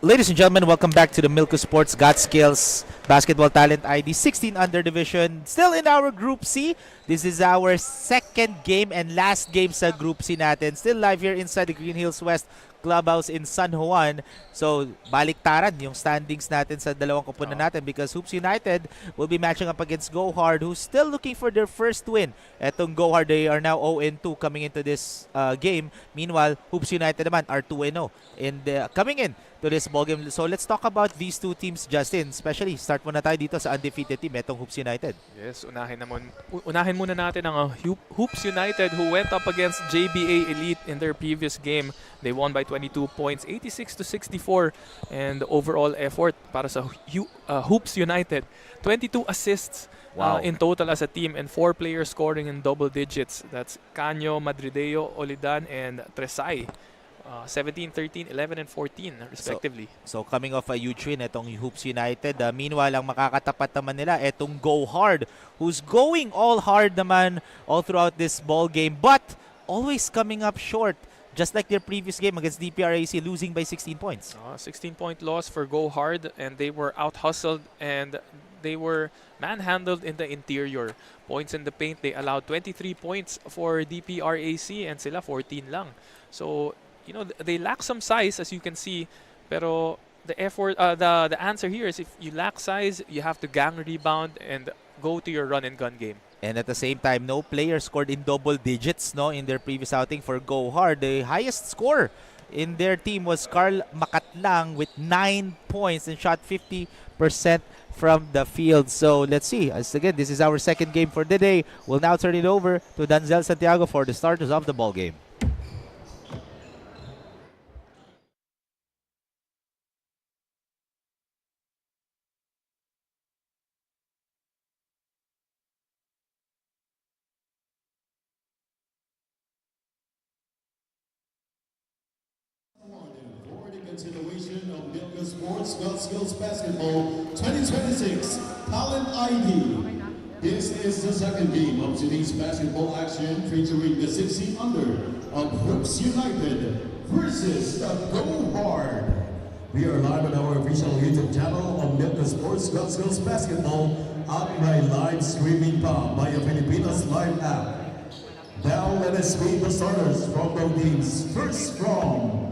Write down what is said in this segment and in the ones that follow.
Ladies and gentlemen, welcome back to the Milko Sports Got Skills Basketball Talent ID 16 Under Division. Still in our Group C. This is our second game and last game sa Group C natin. Still live here inside the Green Hills West Clubhouse in San Juan. So, baliktaran yung standings natin sa dalawang koponan natin because Hoops United will be matching up against Go Hard, who's still looking for their first win. Etong Go Hard, they are now 0-2 coming into this game. Meanwhile, Hoops United naman are 2-0 coming in to this ball game. So let's talk about these two teams, Justin. Especially, start muna tayo dito sa undefeated team, etong Hoops United. Yes, unahin muna natin ang Hoops United who went up against JBA Elite in their previous game. They won by 22 points, 86-64, and overall effort para sa Hoops United. 22 assists in total as a team and 4 players scoring in double digits. That's Canyo, Madrideo, Olidan, and Tresay. 17, 13, 11, and 14 respectively. So coming off a huge win itong Hoops United. Meanwhile, ang makakatapat naman nila itong Go Hard, who's going all hard naman all throughout this ball game, but always coming up short. Just like their previous game against DPRAC, losing by 16 points. 16-point loss for Go Hard, and they were out-hustled and they were manhandled in the interior. Points in the paint, they allowed 23 points for DPRAC and sila 14 lang. So, you know, they lack some size, as you can see, pero the effort, the answer here is if you lack size, you have to gang rebound and go to your run and gun game. And at the same time, no player scored in double digits in their previous outing for Go Hard. The highest score in their team was Carl Makatlang with 9 points and shot 50% from the field. So let's see. As again, this is our second game for the day. We'll now turn it over to Danzel Santiago for the starters of the ball game. For the continuation of Milko Sports Got Skills Basketball 2026 Talent ID. This is the second game of today's basketball action featuring the 16 under of Hoops United versus the Go Hard. We are live on our official YouTube channel of Milko Sports Got Skills Basketball at my live streaming pa by a Filipinos Live app. Now let us meet the starters from both teams. First from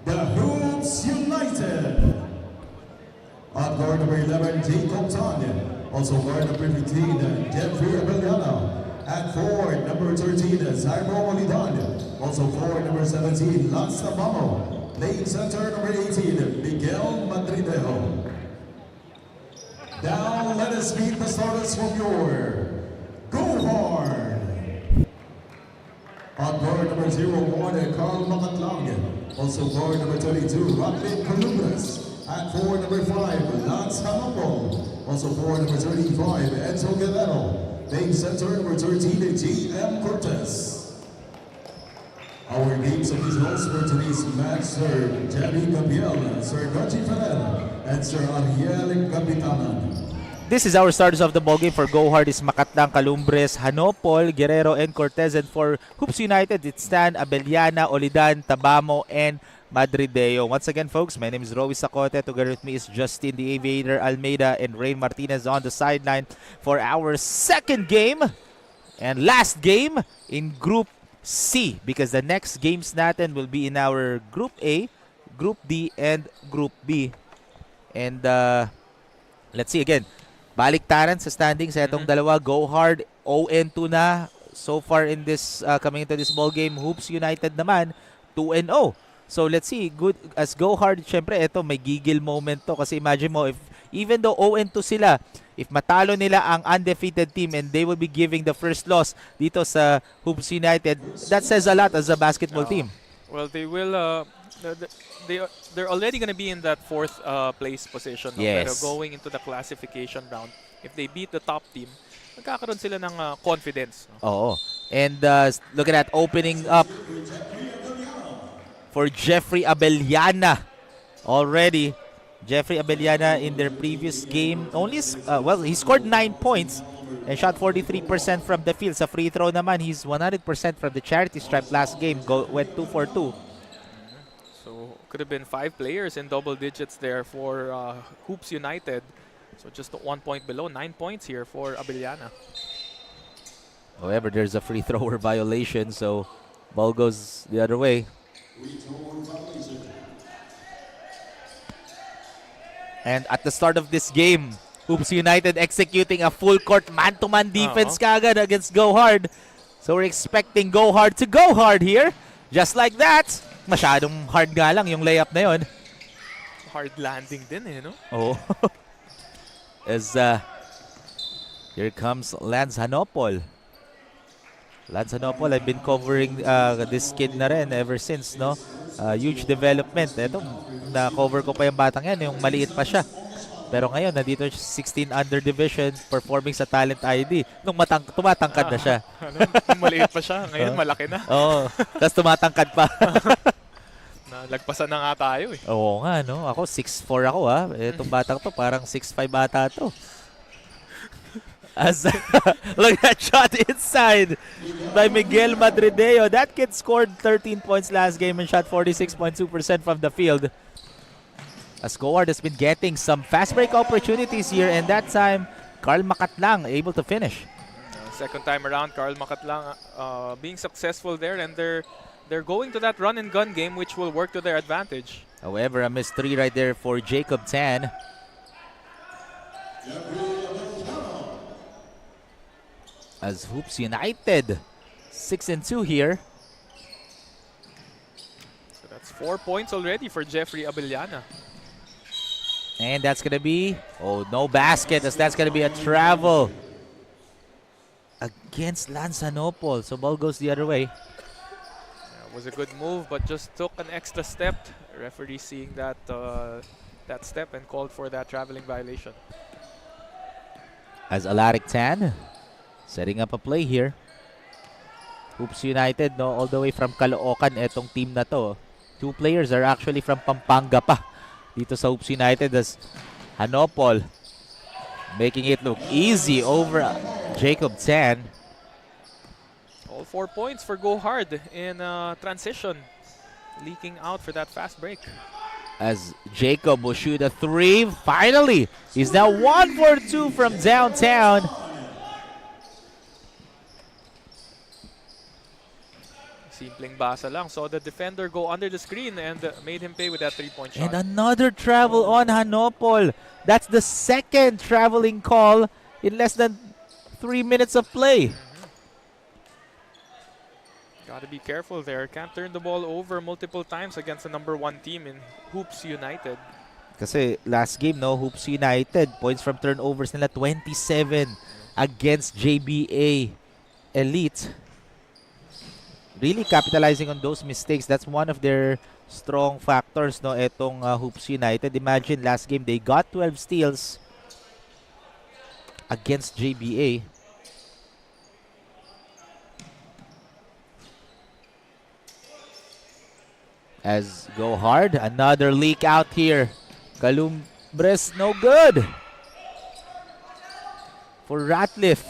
the Hoops United. At guard number 11, Jacob Tanya. Also guard number 15, Jeffrey Abeliano. At forward number 13, Zairo Olidan. Also forward number 17, Lance Tabamo. Lane center number 18, Miguel Madrideo. Now let us meet the starters from your Go Hard. On guard number 01, Carl Makatlang. Also guard number 22, Rodlin Columbus. At forward number 5, Lance Hanopo. Also forward number 35, Enzo Guerrero. Lane center number 13, G.M. Cortez. Our games officials for today's match, Sir Jerry Gabriel, Sir Gachi Ferrer, and Sir Ariel Capitanan. This is our starters of the ballgame. For Go Hard is Makatlang, Calumbres, Hanopol, Guerrero, and Cortez. And for Hoops United, it's Stan, Abeliana, Olidan, Tabamo, and Madrideo. Once again, folks, my name is Roy Sacote. Together with me is Justin the Aviator Almeida and Rain Martinez on the sideline for our second game and last game in Group C, because the next games natin will be in our Group A, Group D, and Group B. And let's see again. Baliktaran sa standings etong dalawa. Go Hard 0-2 na so far in this coming into this ball game. Hoops United naman 2-0. So let's see, good as Go Hard, syempre ito may gigil moment to kasi imagine mo if even though 0-2 sila, if matalo nila ang undefeated team and they will be giving the first loss dito sa Hoops United, that says a lot as a basketball team. Well, they will they're already going to be in that fourth place position. No? Yes. Pero going into the classification round, if they beat the top team, magkakaroon sila ng confidence. No? Oo. And look at that, opening up for Jeffrey Abeliana already. Jeffrey Abeliana in their previous game only, he scored 9 points and shot 43% from the field. Sa free throw naman, he's 100% from the charity stripe last game. Went 2 for 2. So could have been 5 players in double digits there for Hoops United. So just 1 point below, 9 points here for Abellana. However, there's a free thrower violation, so ball goes the other way. And at the start of this game, Hoops United executing a full court man-to-man defense kagad against Go Hard. So we're expecting Go Hard to go hard here. Just like that. Masyadong hard nga lang yung layup na yun. Hard landing din eh, no? Oh. As here comes Lance Hanopol. Lance Hanopol, I've been covering this kid na rin ever since, no? Huge development. Ito, na-cover ko pa yung batang yan, yung maliit pa siya. Pero ngayon, nandito 16 under division, performing sa Talent ID. Nung tumatangkad na siya. Nung maliit pa siya, ngayon malaki na. Oo, tapos tumatangkad pa. Lagpasan na nga tayo eh. Oo nga, no? Ako, 6'4 ako, ha? Itong batang to, parang 6'5 ata to. As look at that shot inside by Miguel Madrideo. That kid scored 13 points last game and shot 46.2% from the field. As Goard has been getting some fast break opportunities here, and that time, Carl Makatlang able to finish. Second time around, Carl Makatlang being successful there, and they're going to that run and gun game, which will work to their advantage. However, a missed 3 right there for Jacob Tan. As Hoops United, 6-2 here. So that's 4 points already for Jeffrey Abellana. And that's going to be, oh, no basket, as that's going to be a travel against Lance Hanopol. So ball goes the other way. It was a good move, but just took an extra step. Referee seeing that that step and called for that traveling violation. As Alaric Tan setting up a play here. Hoops United, no, all the way from Caloocan, etong team na to. 2 players are actually from Pampanga pa dito sa Hoops United, as Hanopol making it look easy over Jacob Tan. All 4 points for Go Hard in transition, leaking out for that fast break. As Jacob will shoot a 3. Finally, he's now 1 for 2 from downtown. Simpleng basa lang. Saw the defender go under the screen and made him pay with that 3-point shot. And another travel on Hanopol. That's the second traveling call in less than 3 minutes of play. Gotta be careful there. Can't turn the ball over multiple times against the #1 team in Hoops United. Kasi last game, no, Hoops United, points from turnovers nila 27 against JBA Elite. Really capitalizing on those mistakes. That's one of their strong factors, no, etong Hoops United. Imagine last game they got 12 steals against JBA. As Go Hard, another leak out here. Calumbres, no good for Ratliff.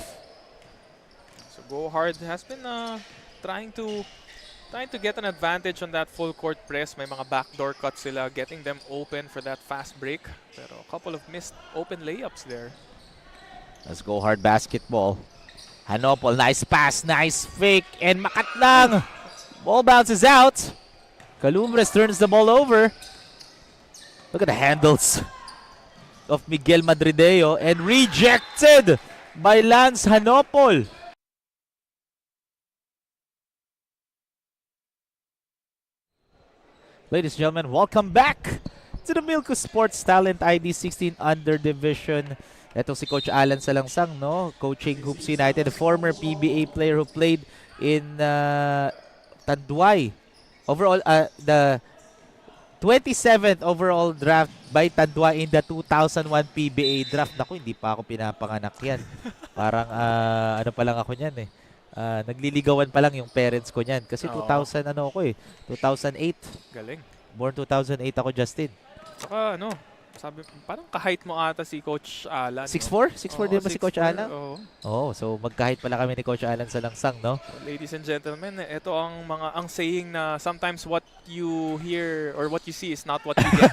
So Go Hard has been trying to get an advantage on that full court press. May mga backdoor cuts sila, getting them open for that fast break. Pero a couple of missed open layups there. Let's Go Hard basketball. Hanopol, nice pass, nice fake, and Makatlang. Ball bounces out. Calumbres turns the ball over. Look at the handles of Miguel Madrideo, and rejected by Lance Hanopol. Ladies and gentlemen, welcome back to the Milko Sports Talent ID 16 under division. Ito si Coach Alan Salangsang, no? Coaching Hoops United, a former PBA player who played in Tanduay. Overall, the 27th overall draft by Tanduay in the 2001 PBA draft. Naku, hindi pa ako pinapanganak yan. Parang ano pa lang ako niyan eh. Nagliligawan pa lang yung parents ko niyan. Kasi 2000 ano ako eh. 2008. Galing. Born 2008 ako, Justin. Saka sabi, parang kahit mo ata si Coach Alan. 6'4"? 6'4" din ba si Coach Alan? Oo. Oh, so magkahit pala kami ni Coach Alan sa langsang, no? Ladies and gentlemen, ito ang saying na sometimes what you hear or what you see is not what you get.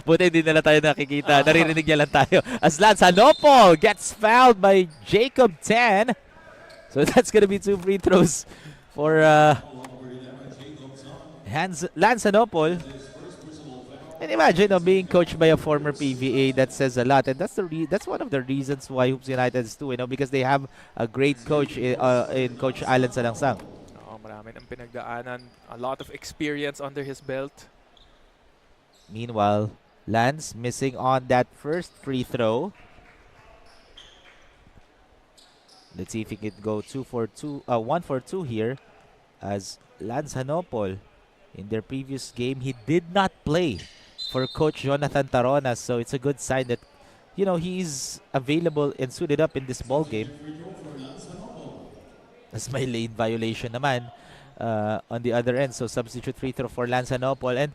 Buti hindi nila tayo nakikita. Naririnig niya lang tayo. As Lance Hanopol gets fouled by Jacob Tan. So that's gonna be 2 free throws for Lance Hanopol. And imagine being coached by a former PVA. That says a lot, and that's one of the reasons why Hoops United is too, because they have a great coach in Coach Alan Salangsang. Marami ng pinagdaanan, a lot of experience under his belt. Meanwhile, Lance missing on that first free throw. Let's see if he can go 1 for 2 here, as Lance Hanopol, in their previous game, he did not play for Coach Jonathan Taronas, so it's a good sign that he's available and suited up in this ball game. That's my lane violation naman on the other end, so substitute free throw for Lance Hanopol. And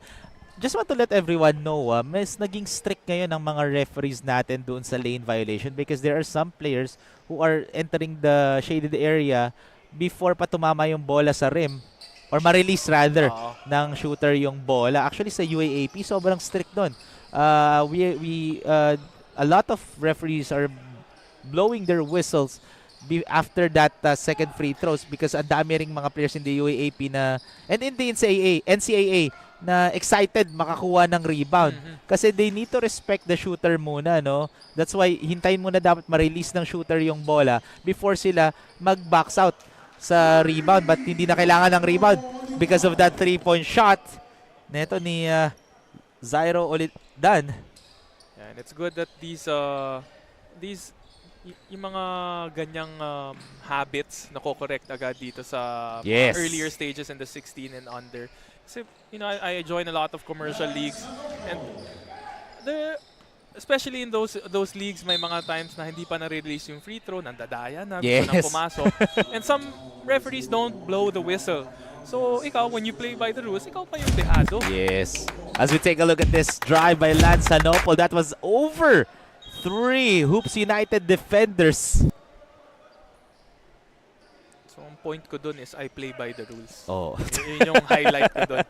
just want to let everyone know, mas naging strict ngayon ang mga referees natin doon sa lane violation, because there are some players who are entering the shaded area before pa tumama yung bola sa rim, or ma-release rather ng shooter yung bola. Actually sa UAAP, sobrang strict doon. A lot of referees are blowing their whistles after that second free throws, because ang dami ring mga players in the UAAP and in the NCAA na excited makakuha ng rebound. Kasi they need to respect the shooter muna, no? That's why hintayin muna dapat ma-release ng shooter yung bola before sila mag-box out sa rebound, but hindi na kailangan ng rebound because of that 3-point shot neto ni Zairo Olidan. Yeah, and it's good that these yung mga ganyang habits na ko-correct agad dito sa earlier stages in the 16 and under. Kasi, I join a lot of commercial leagues, and especially in those leagues, may mga times na hindi pa na-release yung free throw, nandadaya na, gusto nang pumasok. And some referees don't blow the whistle. So, ikaw, when you play by the rules, ikaw pa yung dehado. Yes. As we take a look at this drive by Lance Hanopol, that was over 3 Hoops United defenders. So, ang point ko dun is I play by the rules. Oh. Yun yung highlight ko dun.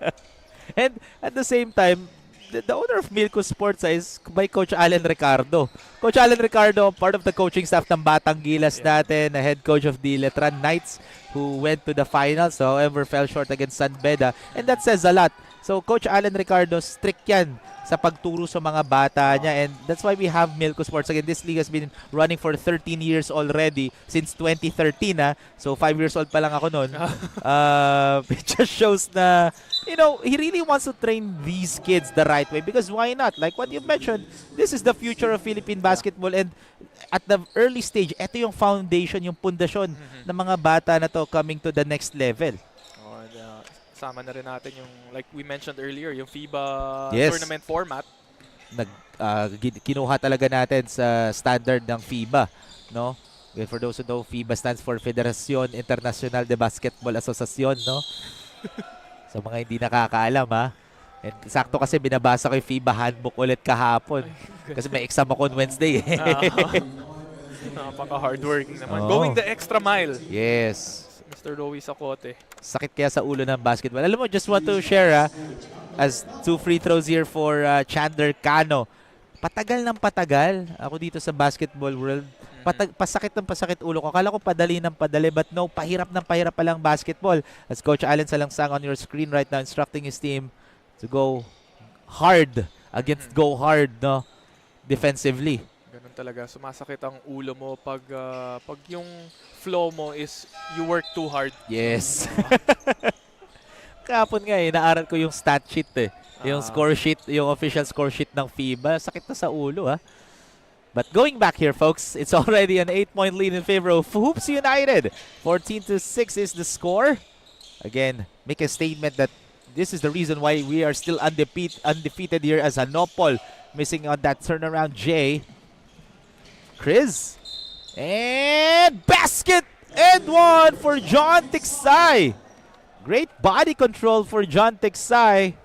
And at the same time, the owner of Milko Sports is by Coach Alan Ricardo. Coach Alan Ricardo, part of the coaching staff ng Batang Gilas natin, a head coach of the Letran Knights, who went to the finals, however fell short against San Beda. And that says a lot. So Coach Alan Ricardo, strict yan sa pagturo sa mga bata niya, and that's why we have Milko Sports. Again, this league has been running for 13 years already, since 2013. So 5 years old pa lang ako noon. It just shows na, he really wants to train these kids the right way, because why not? Like what you mentioned, this is the future of Philippine basketball, and at the early stage, ito yung foundation, yung pundasyon ng mga bata na to coming to the next level. Sama na rin natin yung, like we mentioned earlier, yung FIBA tournament format. Kinuha talaga natin sa standard ng FIBA, no? For those who know, FIBA stands for Federación Internacional de Basketball Asociación, no? Sa mga hindi nakakaalam, ha? And sakto kasi binabasa ko yung FIBA handbook ulit kahapon. Kasi may exam ako on Wednesday. Napaka-hardworking naman. Going the extra mile. Yes. Mr. Rowy Sacote. Sakit kaya sa ulo ng basketball. Alam mo, just want to share as 2 free throws here for Chandler Cano. Patagal ng patagal ako dito sa basketball world. Pasakit ng pasakit ulo ko. Akala ko padali ng padali, but no, pahirap ng pahirap palang basketball. As Coach Alan Salangsang on your screen right now instructing his team to go hard against go hard, no, defensively. Ganun talaga, sumasakit ang ulo mo pag yung flow mo is you work too hard. Yes. Kahapon nga naaral ko yung stat sheet yung score sheet, yung official score sheet ng FIBA. Sakit na sa ulo But going back here, folks, it's already an 8-point lead in favor of Hoops United. 14-6 is the score. Again, make a statement that this is the reason why we are still undefeated here, as Hanopol missing on that turnaround J. Chris. And basket and one for John Tiksay. Great body control for John Tiksay.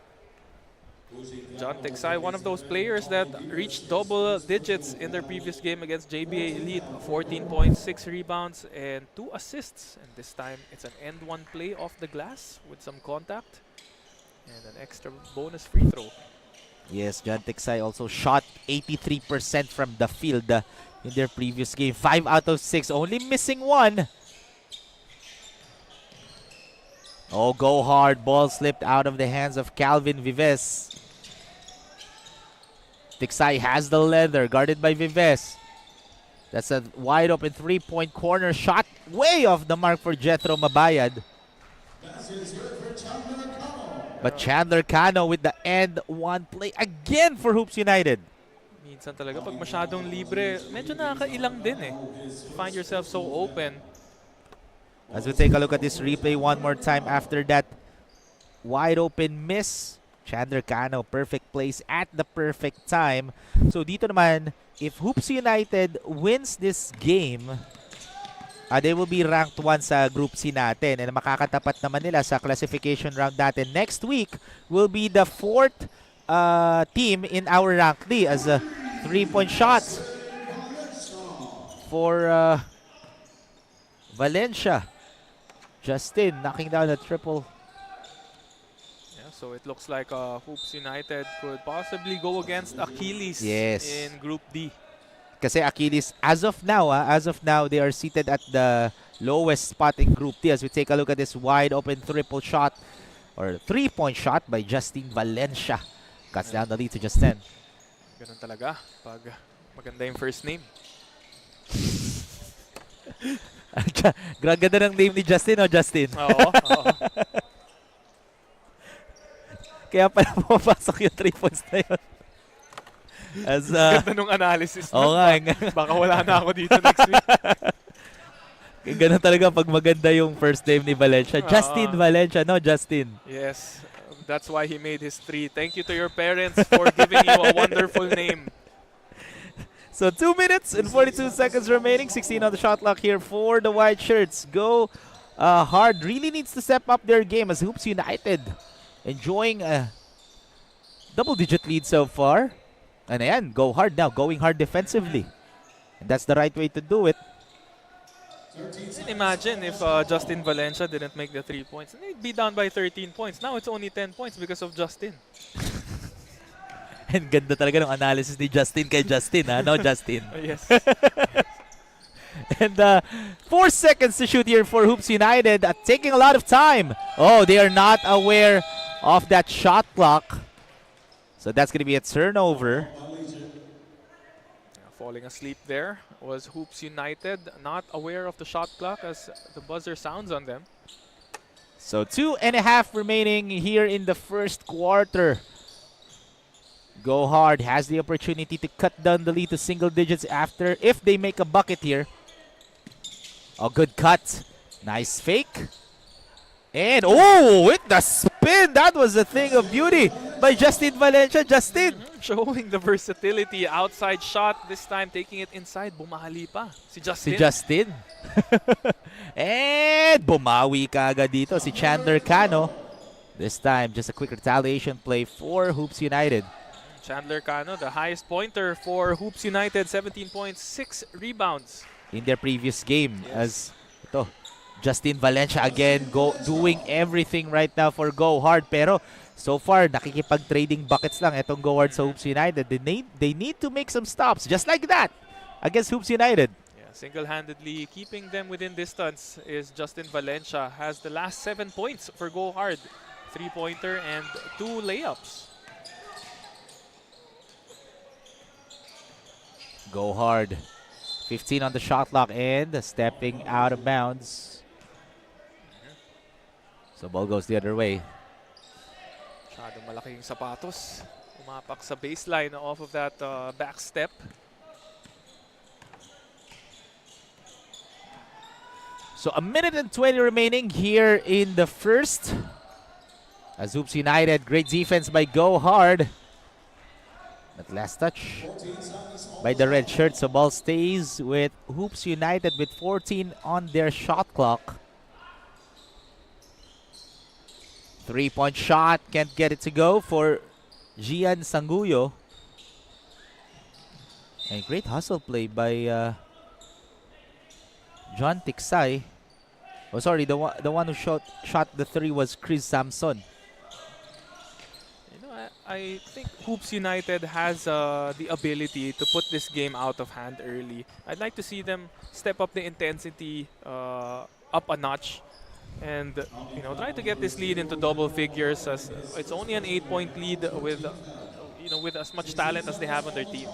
John Texai, one of those players that reached double digits in their previous game against JBA Elite. 14 points, 6 rebounds, and 2 assists. And this time, it's an end one play off the glass with some contact and an extra bonus free throw. Yes, John Texai also shot 83% from the field in their previous game. 5 out of 6, only missing 1. Oh, go hard. Ball slipped out of the hands of Calvin Vives. Texai has the leather, guarded by Vives. That's a wide open 3-point corner shot, way off the mark for Jethro Mabayad. But Chandler Cano with the end one play again for Hoops United. Minsan talaga, pag masyadong libre, medyo nakakailang din eh. Find yourself so open. As we take a look at this replay one more time after that wide open miss, Chandler Cano, perfect place at the perfect time. So dito naman, if Hoops United wins this game, they will be ranked 1 sa Group C natin. And makakatapat naman nila sa classification round natin. Next week will be the 4th team in our rank D as a 3-point shots for Valencia. Justin knocking down a triple. Yeah, so it looks like Hoops United could possibly go against Achilles in Group D. Kasi Achilles, as of now, they are seated at the lowest spot in Group D. As we take a look at this wide open triple shot or 3-point shot by Justin Valencia. Cuts down the lead to Justin. Ganun talaga pag maganda yung first name. Ganda ng name ni Justin, Justin? Oo. Kaya pala pumapasok yung 3 points na yun. As, ganda nung analysis. Oo nga. Baka wala na ako dito next week. Ganun talaga pag maganda yung first name ni Valencia. Justin Valencia, Justin? Yes. That's why he made his 3. Thank you to your parents for giving you a wonderful name. So 2 minutes and 42 seconds remaining. 16 on the shot clock here for the white shirts. Go hard. Really needs to step up their game as Hoops United enjoying a double-digit lead so far. And ayan, go hard now. Going hard defensively. And that's the right way to do it. Imagine if Justin Valencia didn't make the 3 points. They'd be down by 13 points. Now it's only 10 points because of Justin. And ganda talaga ng analysis ni Justin kay Justin, Justin? Yes. And 4 seconds to shoot here for Hoops United. Taking a lot of time. Oh, they are not aware of that shot clock. So that's going to be a turnover. Falling asleep there was Hoops United. Not aware of the shot clock as the buzzer sounds on them. So 2.5 remaining here in the first quarter. Go hard has the opportunity to cut down the lead to single digits after if they make a bucket here. A good cut. Nice fake. And with the spin, that was a thing of beauty by Justin Valencia. Justin showing the versatility. Outside shot, this time taking it inside. Bumahali pa si Justin. Si Justin. And bumawi kaagad dito si Chandler Cano. This time, just a quick retaliation play for Hoops United. Chandler Cano, the highest pointer for Hoops United, 17 points, 6 rebounds. In their previous game, as ito, Justin Valencia again doing everything right now for Go Hard. Pero so far, nakikipag-trading buckets lang itong Go Hard sa Hoops United. They need to make some stops, just like that, against Hoops United. Yeah, single-handedly keeping them within distance is Justin Valencia. Has the last 7 points for Go Hard. 3-pointer and 2 layups. Go hard. 15 on the shot clock and stepping out of bounds. So ball goes the other way. Masyadong malaking sapatos. Umapak sa baseline off of that back step. So a minute and 20 remaining here in the first. As Hoops United, great defense by Go Hard. But last touch by the red shirt. So ball stays with Hoops United with 14 on their shot clock. 3-point shot, can't get it to go for Gian Sanguyo. And great hustle play by John Tiksay. Oh, sorry, the one who shot the three was Chris Samson. You know, I think Hoops United has the ability to put this game out of hand early. I'd like to see them step up the intensity up a notch and try to get this lead into double figures, as it's only an 8-point lead with with as much talent as they have on their team.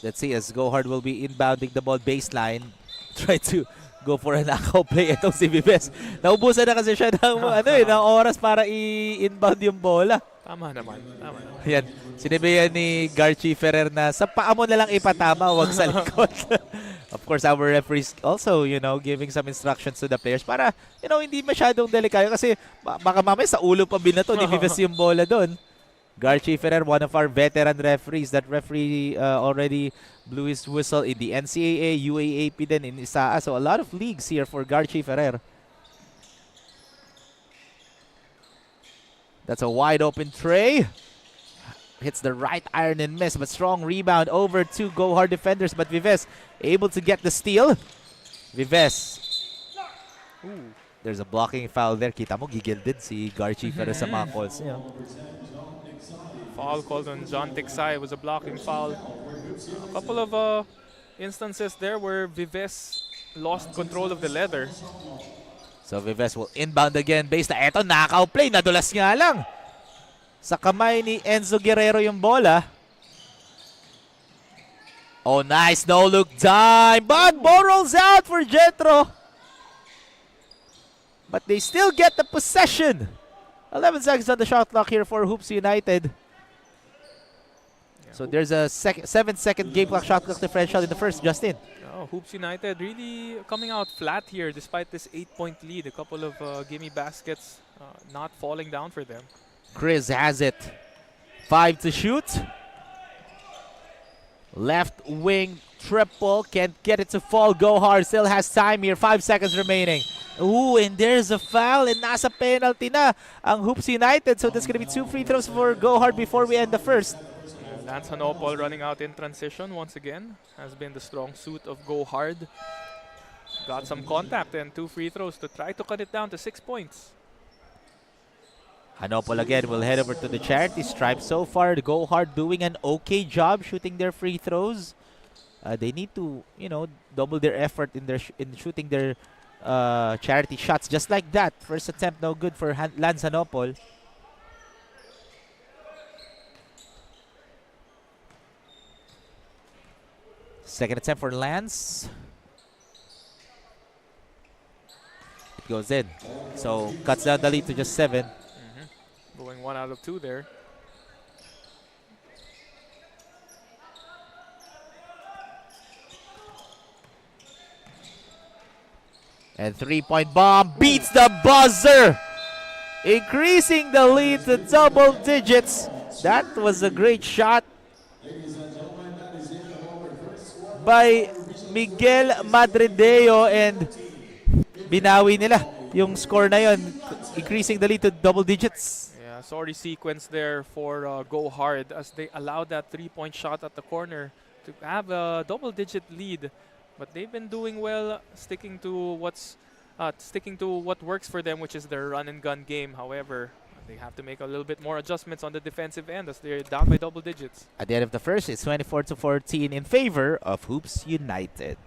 Let's see as Go Hard will be inbounding the ball baseline. Try to go for a knockout play itong si Vives. Naubusan na kasi siya ng, ng oras para i-inbound yung bola. Tama naman. Tama naman. Yan. Sinabi yan ni Garchi Ferrer na sa paa mo na lang ipatama, wag sa likod. Of course, our referees also, giving some instructions to the players para, hindi masyadong delikado kasi baka mamaya sa ulo pa binato ni Vives yung bola doon. Garchi Ferrer, one of our veteran referees. That referee already blew his whistle in the NCAA, UAAP din in ISAA. So a lot of leagues here for Garchi Ferrer. That's a wide open tray. Hits the right iron and miss, but strong rebound over to Go Hard defenders. But Vives able to get the steal. Vives. Ooh. There's a blocking foul there. Kita mo, gigilded si Garchi Ferrer sa mga calls niya. Foul called on John Tiksay. It was a blocking foul. A couple of instances there where Vives lost control of the leather. So Vives will inbound again. Base na eto, knockout play. Nadulas nga lang. Sa kamay ni Enzo Guerrero yung bola. Oh, nice no-look dime. But ball rolls out for Jetro. But they still get the possession. 11 seconds on the shot clock here for Hoops United. So there's a 7-second game clock shot clock differential in the first, Justin. Oh, Hoops United really coming out flat here despite this 8-point lead. A couple of gimme baskets not falling down for them. Chris has it. 5 to shoot. Left wing triple. Can't get it to fall. Go Hard still has time here. 5 seconds remaining. Ooh, and there's a foul and nasa penalty na ang Hoops United. So that's going to be 2 free throws for Go Hard before we end the first. Lance Hanopol running out in transition once again. Has been the strong suit of Go Hard. Got some contact and 2 free throws to try to cut it down to 6 points. Hanopol again will head over to the charity stripe. So far, the Go Hard doing an okay job shooting their free throws. They need to, double their effort in shooting their charity shots. Just like that. First attempt no good for Lance Hanopol. Second attempt for Lance. It goes in. So cuts down the lead to just 7. Going 1 out of 2 there. And 3-point bomb beats the buzzer, increasing the lead to double digits. That was a great shot by Miguel Madrideo, and binawi nila yung score na yun, increasing the lead to double digits. Yeah, sorry sequence there for Go Hard as they allowed that 3-point shot at the corner to have a double-digit lead. But they've been doing well, sticking to what works for them, which is their run and gun game. However, they have to make a little bit more adjustments on the defensive end as they're down by double digits. At the end of the first, it's 24-14 in favor of Hoops United.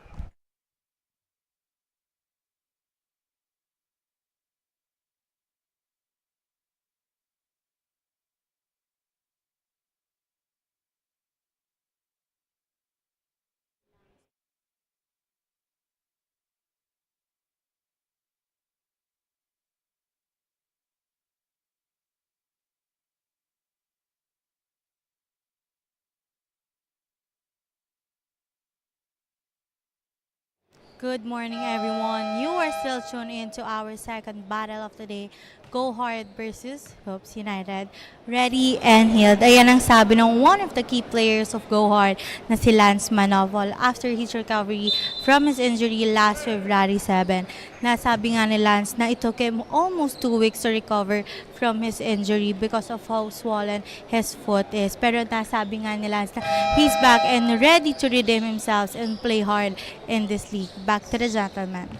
Good morning, everyone. You are still tuned in to our second battle of the day. Go Hard versus Hopes United. Ready and healed. Ayan ang sabi ng one of the key players of Go Hard na si Lance Manoval after his recovery from his injury last February 7. Nasabi nga ni Lance na it took him almost 2 weeks to recover from his injury because of how swollen his foot is. Pero nasabi nga ni Lance na he's back and ready to redeem himself and play hard in this league. Back to the gentleman.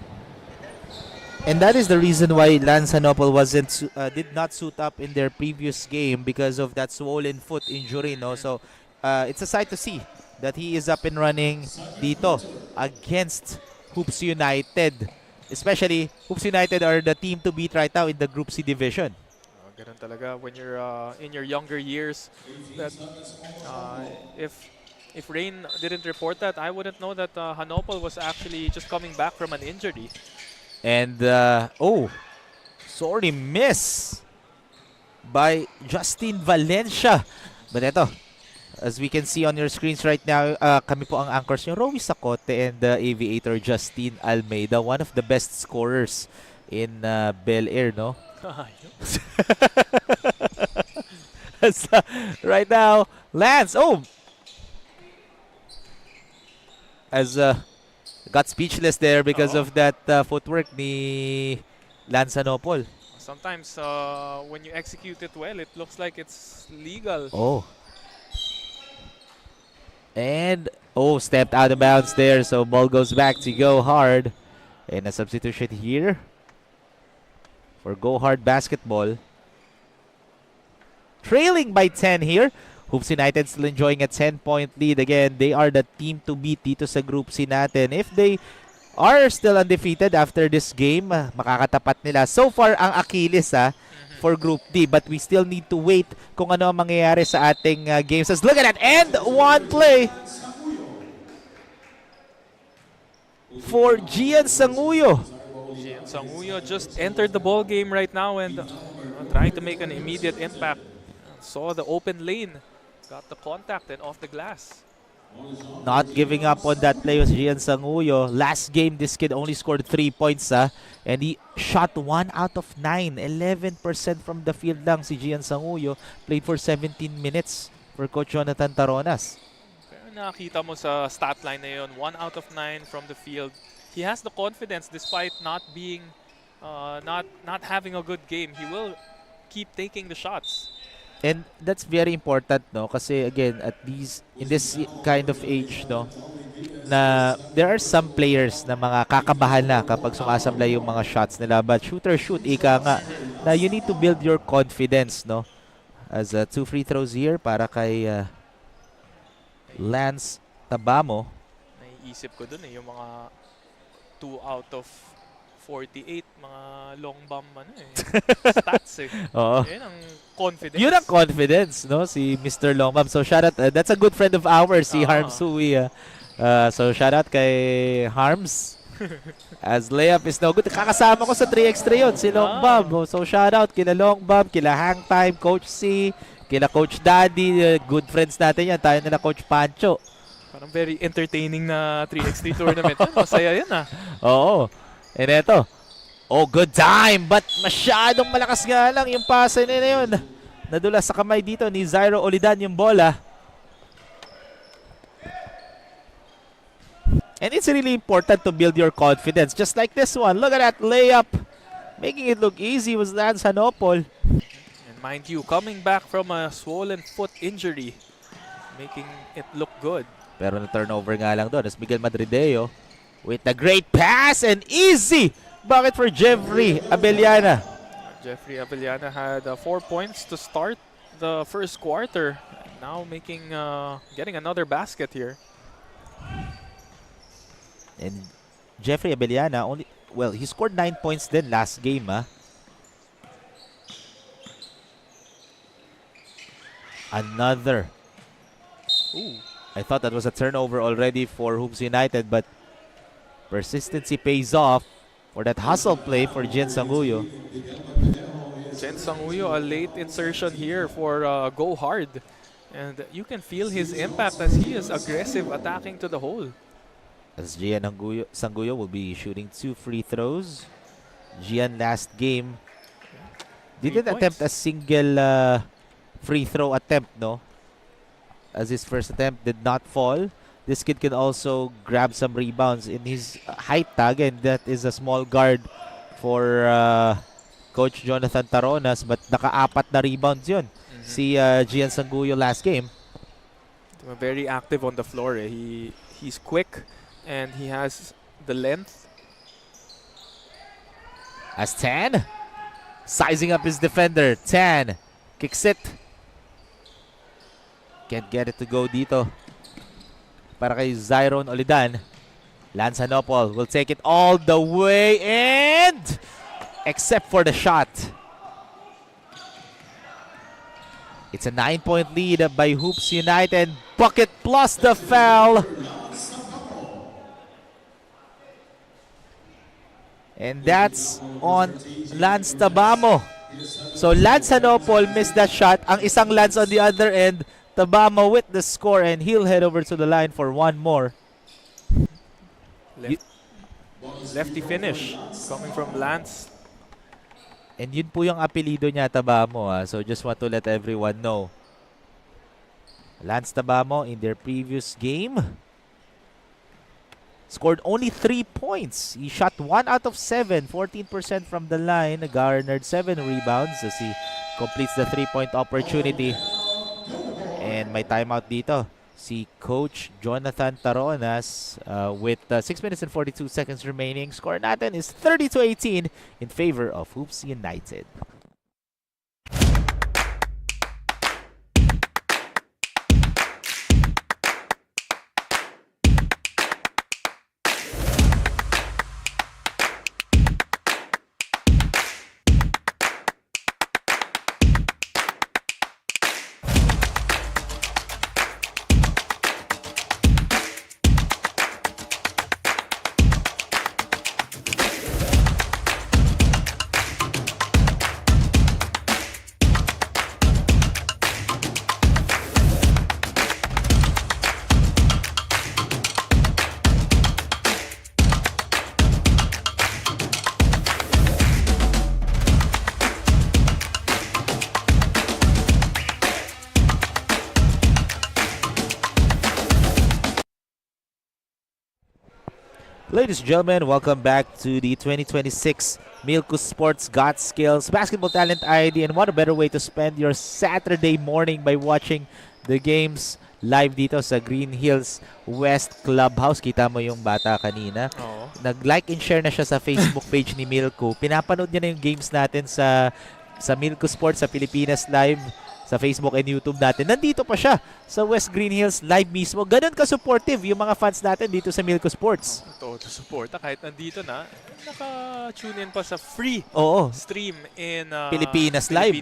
And that is the reason why Lance Hanopol did not suit up in their previous game because of that swollen foot injury, no? So it's a sight to see that he is up and running dito against Hoops United. Especially, Hoops United are the team to beat right now in the Group C division. Ganun talaga when you're in your younger years. That if Rain didn't report that, I wouldn't know that Hanopol was actually just coming back from an injury. And, sorry, miss by Justin Valencia. But eto, as we can see on your screens right now, kami po ang anchors nyo, Rowie Sacote and Aviator Justin Almeida, one of the best scorers in Bel Air, no? As, right now, Lance, got speechless there because of that footwork ni Lance Hanopol. Sometimes when you execute it well, it looks like it's legal. And stepped out of bounds there, so ball goes back to Go Hard. And a substitution here for Go Hard basketball. Trailing by 10 here. Hoops United still enjoying a 10-point lead. Again, they are the team to beat dito sa Group C natin. If they are still undefeated after this game, makakatapat nila. So far, ang Achilles for Group D. But we still need to wait kung ano ang mangyayari sa ating games. Let's look at that. And one play for Gian Sanguyo. Gian Sanguyo just entered the ball game right now and trying to make an immediate impact. Saw the open lane. Got the contact and off the glass. Not giving up on that play was Gian Sanguyo. Last game, this kid only scored 3 points, and he shot 1 out of 9. 11% from the field lang si Gian Sanguyo. Played for 17 minutes for Coach Jonathan Taronas. Pero nakita mo sa stat line na yun, 1 out of 9 from the field. He has the confidence despite not being, not having a good game. He will keep taking the shots. And that's very important, no? Kasi again, in this kind of age, no, na there are some players na mga kakabahan na kapag sumasablay yung mga shots nila. But shoot, ika nga, na you need to build your confidence, no? As 2 free throws here para kay Lance Tabamo. Naiisip ko dun yung mga 2 out of 48 mga long bomb stats Oo. Yun ang confidence. Yun ang confidence, no? Si Mr. Longbam. So shout out, that's a good friend of ours, si Harms Hui. So shout out kay Harms. As layup is no good. Kakasama ko sa 3x3 yun, si Longbam. So shout out kila Longbam, kila Hang Time, Coach C, kila Coach Daddy. Good friends natin yan. Tayo nila Coach Pancho. Parang very entertaining na 3x3 tournament. Masaya yan Oo. And eto, good time, but masyadong malakas nga lang yung pasa na yun. Nadula sa kamay dito ni Zairo Olidan yung bola. And it's really important to build your confidence. Just like this one, look at that layup. Making it look easy was Lance Hanopol. And mind you, coming back from a swollen foot injury, making it look good. Pero na-turnover nga lang doon. As Miguel Madrideo with a great pass and easy bucket for Jeffrey Abellana. Jeffrey Abellana had 4 points to start the first quarter. Now getting another basket here. And Jeffrey Abellana he scored 9 points then last game. Another. Ooh. I thought that was a turnover already for Hoops United, but persistency pays off for that hustle play for Jen Sanguyo. Jen Sanguyo, a late insertion here for Go Hard. And you can feel his impact as he is aggressive attacking to the hole. As Gian Sanguyo will be shooting 2 free throws. Gian last game didn't attempt a single free throw attempt, no? As his first attempt did not fall. This kid can also grab some rebounds in his height tag, and that is a small guard for Coach Jonathan Taronas, but naka-4 na rebounds yun. Si Gian Sanguyo last game. Very active on the floor. He's quick and he has the length. As Tan sizing up his defender. Tan kicks it. Can't get it to go dito. Para kay Zyron Olidan. Lance Hanopol will take it all the way and except for the shot. It's a 9-point lead by Hoops United. Bucket plus the foul. And that's on Lance Tabamo. So Lance Hanopol missed that shot. Ang isang Lance on the other end. Tabamo with the score, and he'll head over to the line for one more. Lefty finish coming from Lance. And yun po yung apelido niya, Tabamo. So just want to let everyone know. Lance Tabamo in their previous game scored only 3 points. He shot 1 out of 7, 14% from the line, garnered 7 rebounds as he completes the 3-point opportunity. And may timeout dito. Si Coach Jonathan Taronas with 6 minutes and 42 seconds remaining. Score natin is 30-18 in favor of Hoops United. Ladies and gentlemen, welcome back to the 2026 Milko Sports Got Skills Basketball Talent ID. And what a better way to spend your Saturday morning by watching the games live dito sa Green Hills West Clubhouse. Kita mo yung bata kanina. Oo. Nag-like and share na siya sa Facebook page ni Milko. Pinapanood niya na yung games natin sa Milko Sports sa Pilipinas Live, sa Facebook and YouTube natin. Nandito pa siya sa West Green Hills live mismo. Ganun ka-supportive yung mga fans natin dito sa Milko Sports. Ito, to support. Kahit nandito na, naka-tune in pa sa free stream in Pilipinas Live.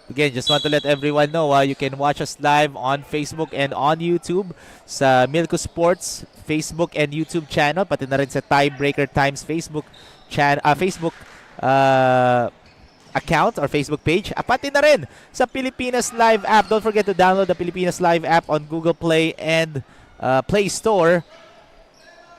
Again, just want to let everyone know you can watch us live on Facebook and on YouTube sa Milko Sports Facebook and YouTube channel, pati na rin sa Tiebreaker Times Facebook account or Facebook page. Pati na rin sa Pilipinas Live app. Don't forget to download the Pilipinas Live app on Google Play and Play Store.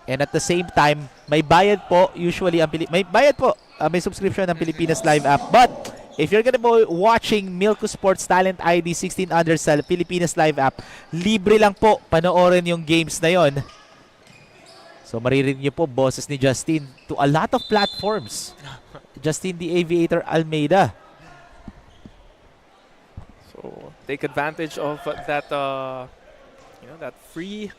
And at the same time, may bayad po usually may subscription ng Pilipinas Live app. But if you're gonna be watching Milko Sports Talent ID 16 under sa Pilipinas Live app, libre lang po panoorin yung games na yon. So maririnig niyo po boses ni Justin to a lot of platforms. Justin the Aviator Almeida. So take advantage of that that free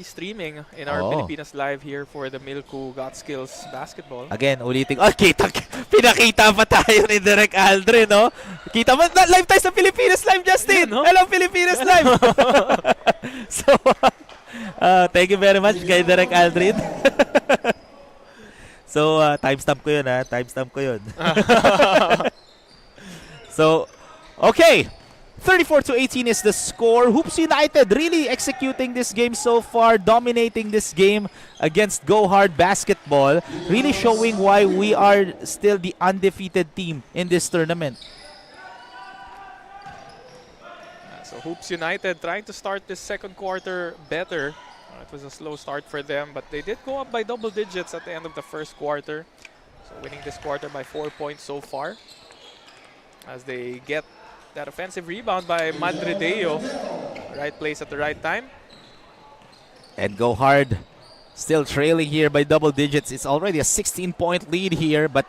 streaming in our Pilipinas Live here for the Milko Got Skills Basketball. Again, ulitin. Pinakita pa tayo ni Derek Aldrin, no? Kita mo, live tayo sa Pilipinas Live, Justin! Yeah, no? Hello, Pilipinas Live! So, thank you very much kay Derek Aldrin. So, timestamp ko yun, Timestamp ko yun. So, okay. 34-18 is the score. Hoops United really executing this game so far, dominating this game against Go Hard Basketball, really showing why we are still the undefeated team in this tournament. So Hoops United trying to start this second quarter better. It was a slow start for them, but they did go up by double digits at the end of the first quarter. So winning this quarter by 4 points so far. As they get that offensive rebound by Madrideo. Right place at the right time. And Go Hard still trailing here by double digits. It's already a 16-point lead here, but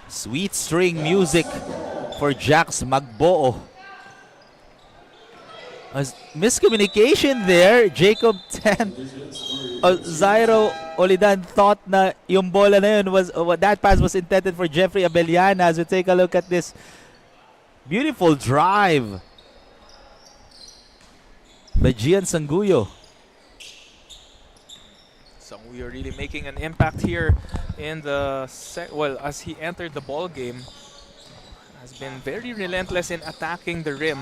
sweet string music for Jax Magboo. Miscommunication there. Jacob Tan Zairo Olidan thought na yung bola na yun was that pass was intended for Jeffrey Abellana. As we take a look at this beautiful drive by Gian Sanguyo. Sanguyo really making an impact here in the as he entered the ball game, has been very relentless in attacking the rim.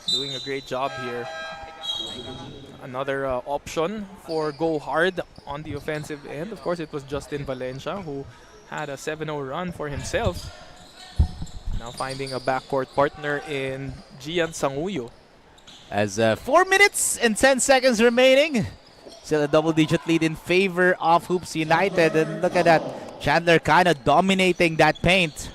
Doing a great job here. Another option for Go Hard on the offensive end. Of course, it was Justin Valencia who had a 7-0 run for himself. Now finding a backcourt partner in Gian Sanguyo. As 4 minutes and 10 seconds remaining. Still a double-digit lead in favor of Hoops United. And look at that. Chandler kind of dominating that paint.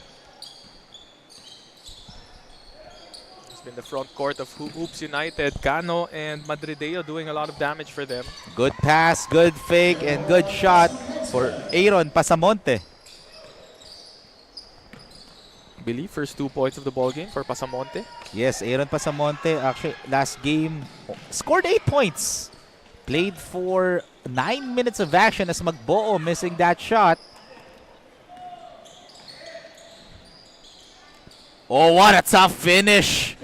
In the front court of Hoops United, Cano and Madrideo doing a lot of damage for them. Good pass, good fake, and good shot for Aaron Pasamonte. I believe first 2 points of the ball game for Pasamonte. Yes, Aaron Pasamonte actually last game scored 8 points. Played for 9 minutes of action as Magboo missing that shot. Oh, what a tough finish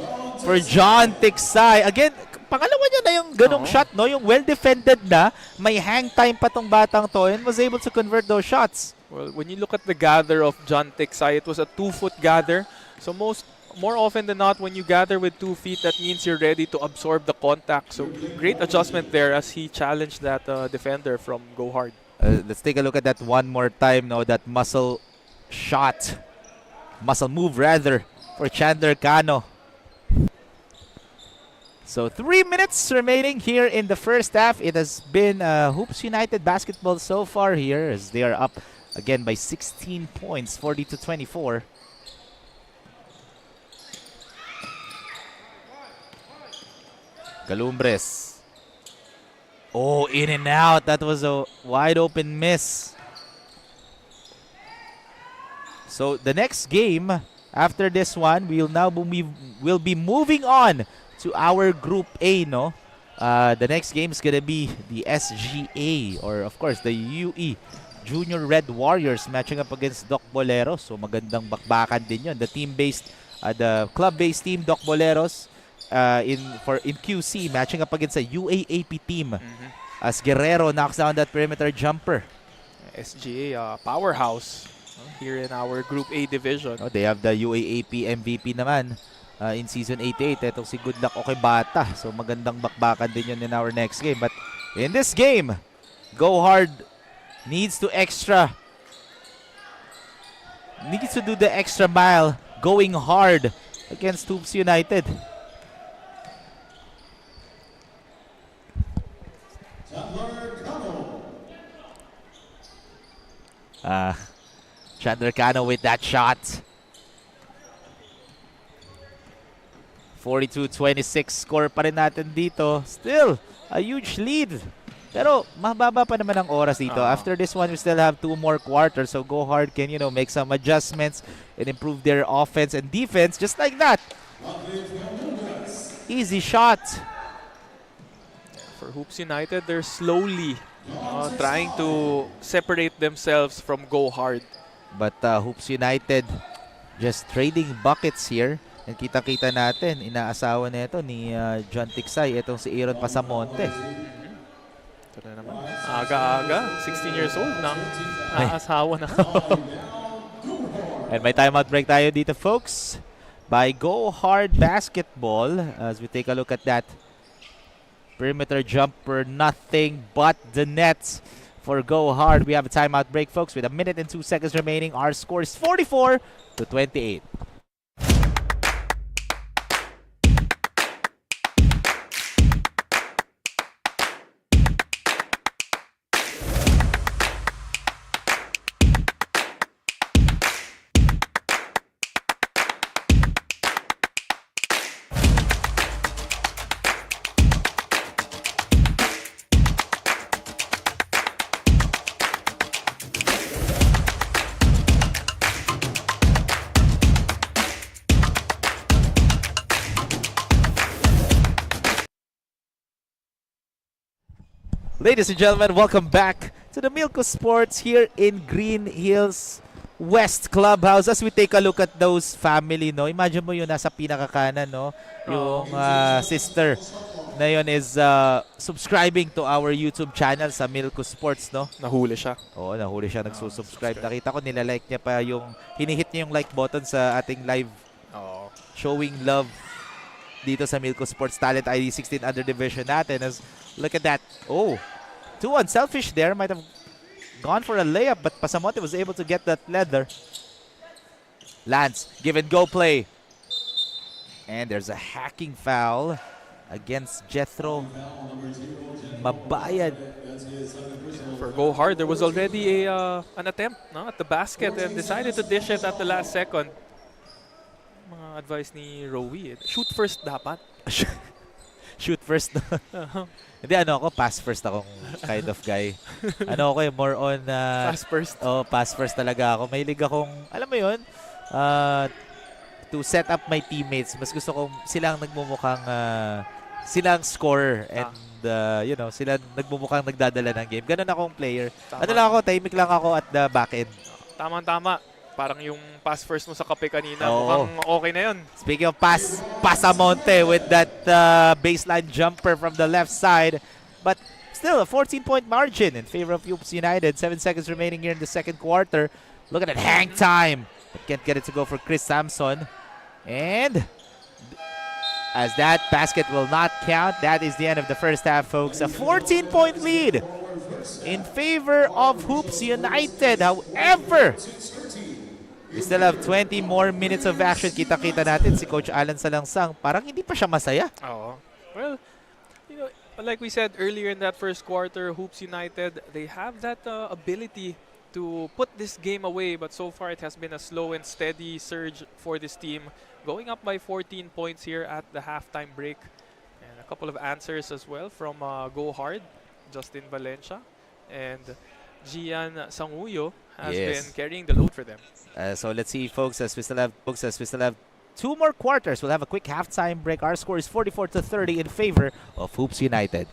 for John Tiksay. Again, pangalawa niya na yung ganong shot, no? Yung well-defended na, may hang time pa tong batang to and was able to convert those shots. Well, when you look at the gather of John Tiksay, it was a 2-foot gather. So more often than not, when you gather with 2 feet, that means you're ready to absorb the contact. So great adjustment there as he challenged that defender from Go Hard. Let's take a look at that one more time, no? That muscle move rather, for Chandler Cano. So 3 minutes remaining here in the first half. It has been Hoops United basketball so far here as they are up again by 16 points, 40-24. Calumbres. Oh, in and out. That was a wide open miss. So the next game after this one, we'll be moving on to our Group A, no? The next game is gonna be the SGA, or of course the UE Junior Red Warriors matching up against Doc Boleros. So magandang bakbakan din yun. The club-based team Doc Boleros in QC matching up against a UAAP team as Guerrero knocks down that perimeter jumper. SGA powerhouse here in our Group A division. Oh, they have the UAAP MVP naman in Season 88. Etong si Good Luck Okebata. So magandang bakbakan din yun in our next game. But in this game, Go Hard needs to do the extra mile going hard against Hoops United. Chandler Cano with that shot. 42-26 score pa rin natin dito. Still, a huge lead. Pero mababa pa naman ang oras dito. After this one, we still have 2 more quarters. So Go Hard can, make some adjustments and improve their offense and defense just like that. Easy shot. For Hoops United, they're slowly trying to separate themselves from Go Hard. But Hoops United just trading buckets here. And kita-kita natin, inaasawa na ito ni John Tiksay, itong si Aaron Pasamonte. Ito na naman. Aga-aga, 16 years old nang aasawa na. And may timeout break tayo dito, folks. By Go Hard Basketball, as we take a look at that perimeter jumper, nothing but the nets for Go Hard. We have a timeout break, folks, with 1 minute and 2 seconds remaining. Our score is 44-28. Ladies and gentlemen, welcome back to the Milko Sports here in Green Hills West Clubhouse. As we take a look at those family, no? Imagine mo yung nasa pinakakanan, no? Yung sister na yun is subscribing to our YouTube channel sa Milko Sports, no? Nahuli siya. Oo, nahuli siya nagsusubscribe. Nakita ko nilalike niya pa yung, hinihit niya yung like button sa ating live showing love dito sa Milko Sports Talent ID 16 under division natin. As, look at that. Oh, too unselfish there. Might have gone for a layup, but Pasamonte was able to get that leather. Lance, give and go play. And there's a hacking foul against Jethro Mabayad. For Go Hard, there was already an attempt at the basket and decided to dish it at the last second. Mga advice ni Rowie, shoot first dapat. Shoot first. Hindi, ano ako, pass first akong kind of guy. Ano ako more on... Pass first. Oh, pass first talaga ako. Mahilig akong, alam mo yun, to set up my teammates. Mas gusto kong silang nagmumukhang, silang scorer and, you know, sila nagmumukhang nagdadala ng game. Ganun akong player. Tama. Ano lang ako, tahimik lang ako at the back end. Tama-tama. Parang yung pass first mo sa kape kanina, Oo. mukhang okay na yun. Speaking of pass, Pasamonte with that baseline jumper from the left side. But still, a 14-point margin in favor of Hoops United. 7 seconds remaining here in the second quarter. Look at that hang time. But can't get it to go for Chris Samson. And as that basket will not count, that is the end of the first half, folks. A 14-point lead in favor of Hoops United. However, we still have 20 more minutes of action. Kita-kita natin si Coach Alan Salangsang. Parang hindi pa siya masaya. Oo. Well, you know, like we said earlier in that first quarter, Hoops United, they have that ability to put this game away, but so far it has been a slow and steady surge for this team, going up by 14 points here at the halftime break. And a couple of answers as well from Go Hard, Justin Valencia, and Gian Sanguyo has been carrying the load for them. So let's see, folks, as we still have 2 more quarters. We'll have a quick halftime break. Our score is 44-30 in favor of Hoops United.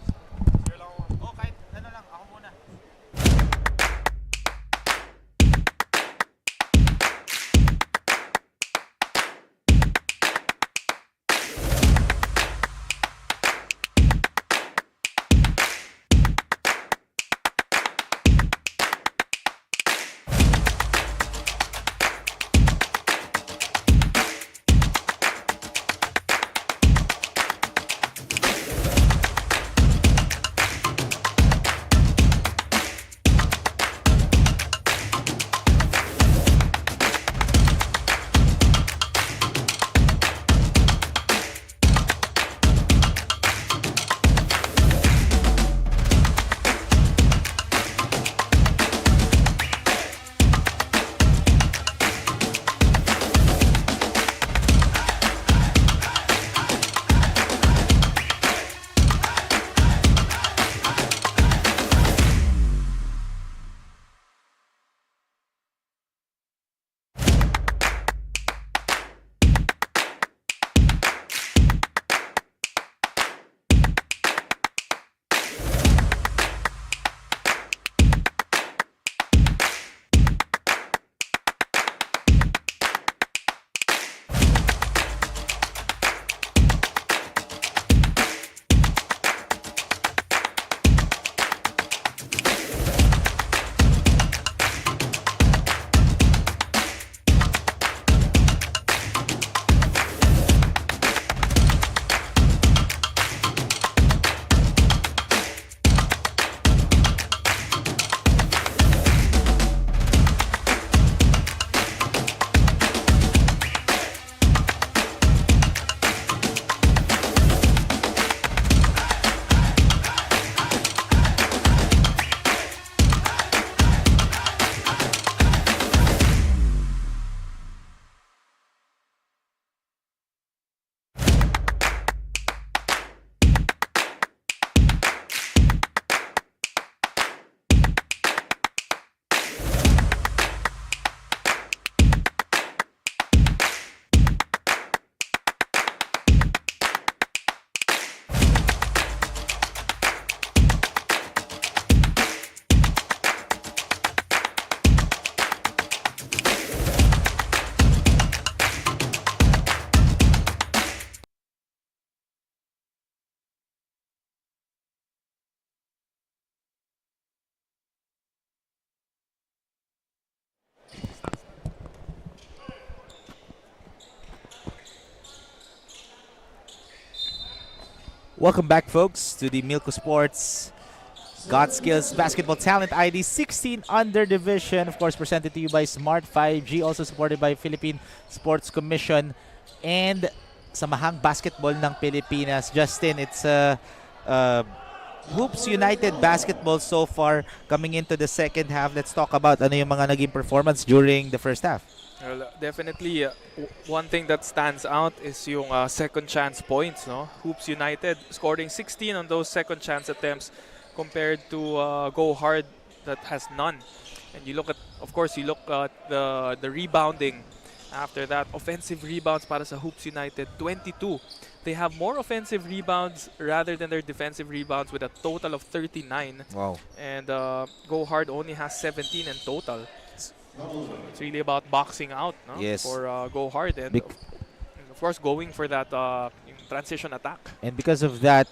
Welcome back, folks, to the Milko Sports God Skills Basketball Talent ID 16 Under Division. Of course, presented to you by Smart 5G, also supported by Philippine Sports Commission and Samahang Basketball ng Pilipinas. Justin, it's Hoops United basketball so far coming into the second half. Let's talk about ano yung mga naging performance during the first half. Well, definitely, one thing that stands out is yung second chance points. No, Hoops United scoring 16 on those second chance attempts compared to Go Hard that has none. And you look at, of course, you look at the rebounding. After that, offensive rebounds para sa Hoops United, 22. They have more offensive rebounds rather than their defensive rebounds with a total of 39. Wow. And Go Hard only has 17 in total. It's really about boxing out, no? Yes. For Go Hard. And of course, going for that yung transition attack. And because of that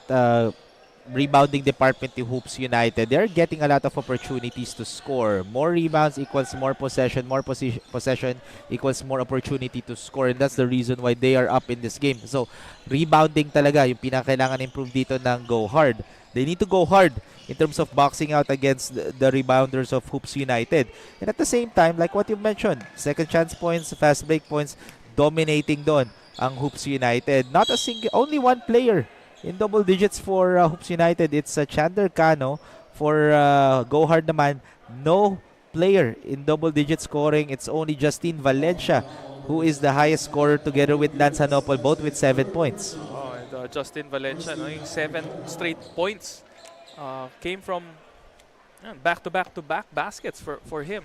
rebounding department in Hoops United, they're getting a lot of opportunities to score. More rebounds equals more possession. More possession equals more opportunity to score. And that's the reason why they are up in this game. So, rebounding talaga yung pinakailangan improve dito ng Go Hard. They need to go hard in terms of boxing out against the rebounders of Hoops United. And at the same time, like what you mentioned, second chance points, fast break points, dominating doon ang Hoops United. Not a single, only one player in double digits for Hoops United. It's Chandler Cano. For Go Hard naman, no player in double digit scoring. It's only Justin Valencia who is the highest scorer together with Lance Hanopol, both with 7 points. Oh, and Justin Valencia, no, yung 7 straight points came from back-to-back-to-back baskets for him.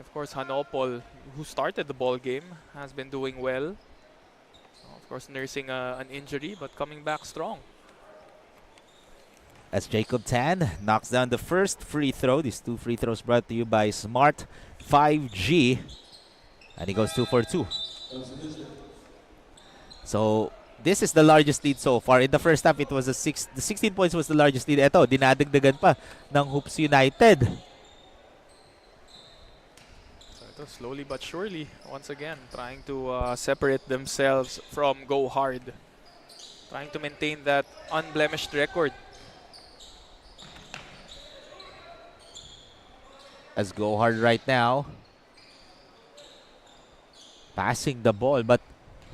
Of course, Hanopol, who started the ball game, has been doing well. Of course, nursing an injury, but coming back strong. As Jacob Tan knocks down the first free throw. These two free throws brought to you by Smart 5G. And he goes 2 for 2. So, this is the largest lead so far. In the first half, it was the 16 points was the largest lead. Ito, dinadagdagan pa ng Hoops United. Slowly but surely, once again, trying to separate themselves from Go Hard. Trying to maintain that unblemished record. As Go Hard right now, passing the ball, but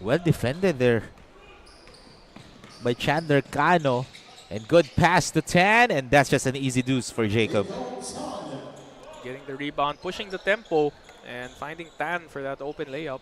well defended there by Chandler Cano. And good pass to Tan, and that's just an easy deuce for Jacob. Getting the rebound, pushing the tempo, and finding Tan for that open layup.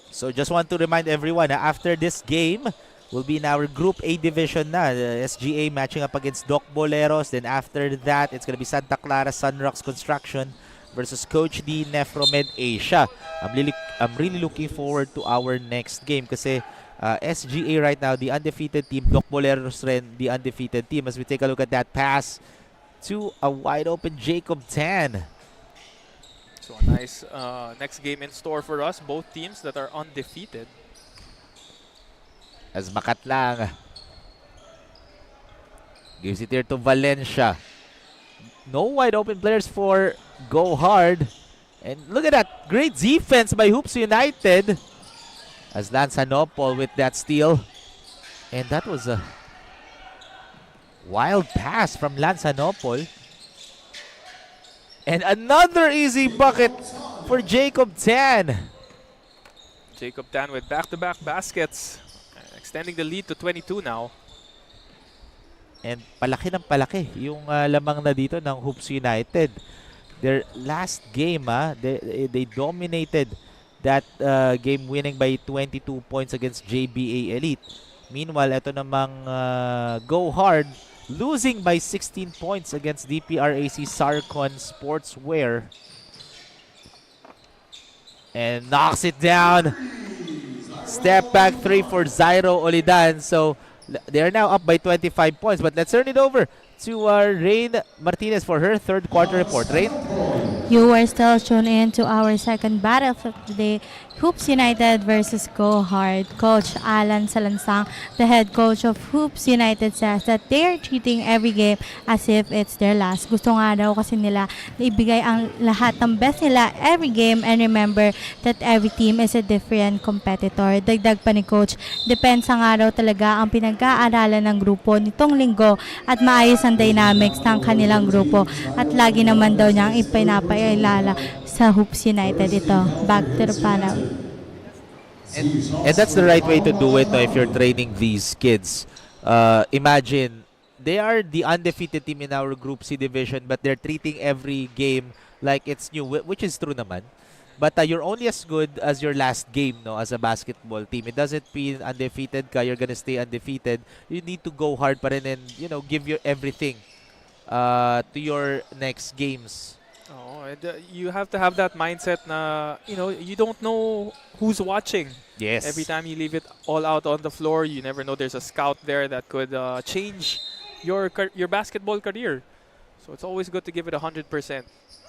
So just want to remind everyone, after this game, we'll be in our Group A division na. The SGA matching up against Doc Boleros. Then after that, it's going to be Santa Clara Sunrocks Construction versus Coach D Nefromed Asia. I'm really looking forward to our next game kasi SGA right now, the undefeated team. Doc Boleros rin, the undefeated team. As we take a look at that pass to a wide open Jacob Tan. So a nice next game in store for us. Both teams that are undefeated. As Makatlang gives it here to Valencia. No wide open players for Go Hard. And look at that. Great defense by Hoops United. As Lance Hanopol with that steal. And that was a wild pass from Lance Hanopol. And another easy bucket for Jacob Tan. Jacob Tan with back-to-back baskets. Extending the lead to 22 now. And palaki ng palaki yung lamang na dito ng Hoops United. Their last game, they dominated that game, winning by 22 points against JBA Elite. Meanwhile, ito namang Go Hard, losing by 16 points against DPRAC Sarcon Sportswear. And knocks it down. Step back 3 for Zairo Olidan. So, they are now up by 25 points. But let's turn it over to Rain Martinez for her third quarter report. Rain? You are still tuned in to our second battle of the day Hoops United versus Go Hard. Coach Alan Salansang, the head coach of Hoops United, says that they are treating every game as if it's their last. Gusto nga daw kasi nila na ibigay ang lahat ng best nila every game, and remember that every team is a different competitor. Dagdag pa ni Coach, depensa nga daw talaga ang pinag-aaralan ng grupo nitong linggo at maayos ang dynamics ng kanilang grupo, at lagi naman daw niyang ipinapailala sa Hoops United ito. Back to the panel. And that's the right way to do it, no, if you're training these kids. Imagine, they are the undefeated team in our Group C division, but they're treating every game like it's new, which is true naman. But you're only as good as your last game, no, as a basketball team. It doesn't mean undefeated ka, you're gonna stay undefeated. You need to go hard pa rin and, give your everything to your next games. Oh, and you have to have that mindset na, you don't know who's watching. Yes. Every time you leave it all out on the floor, you never know there's a scout there that could change your basketball career. So it's always good to give it 100%.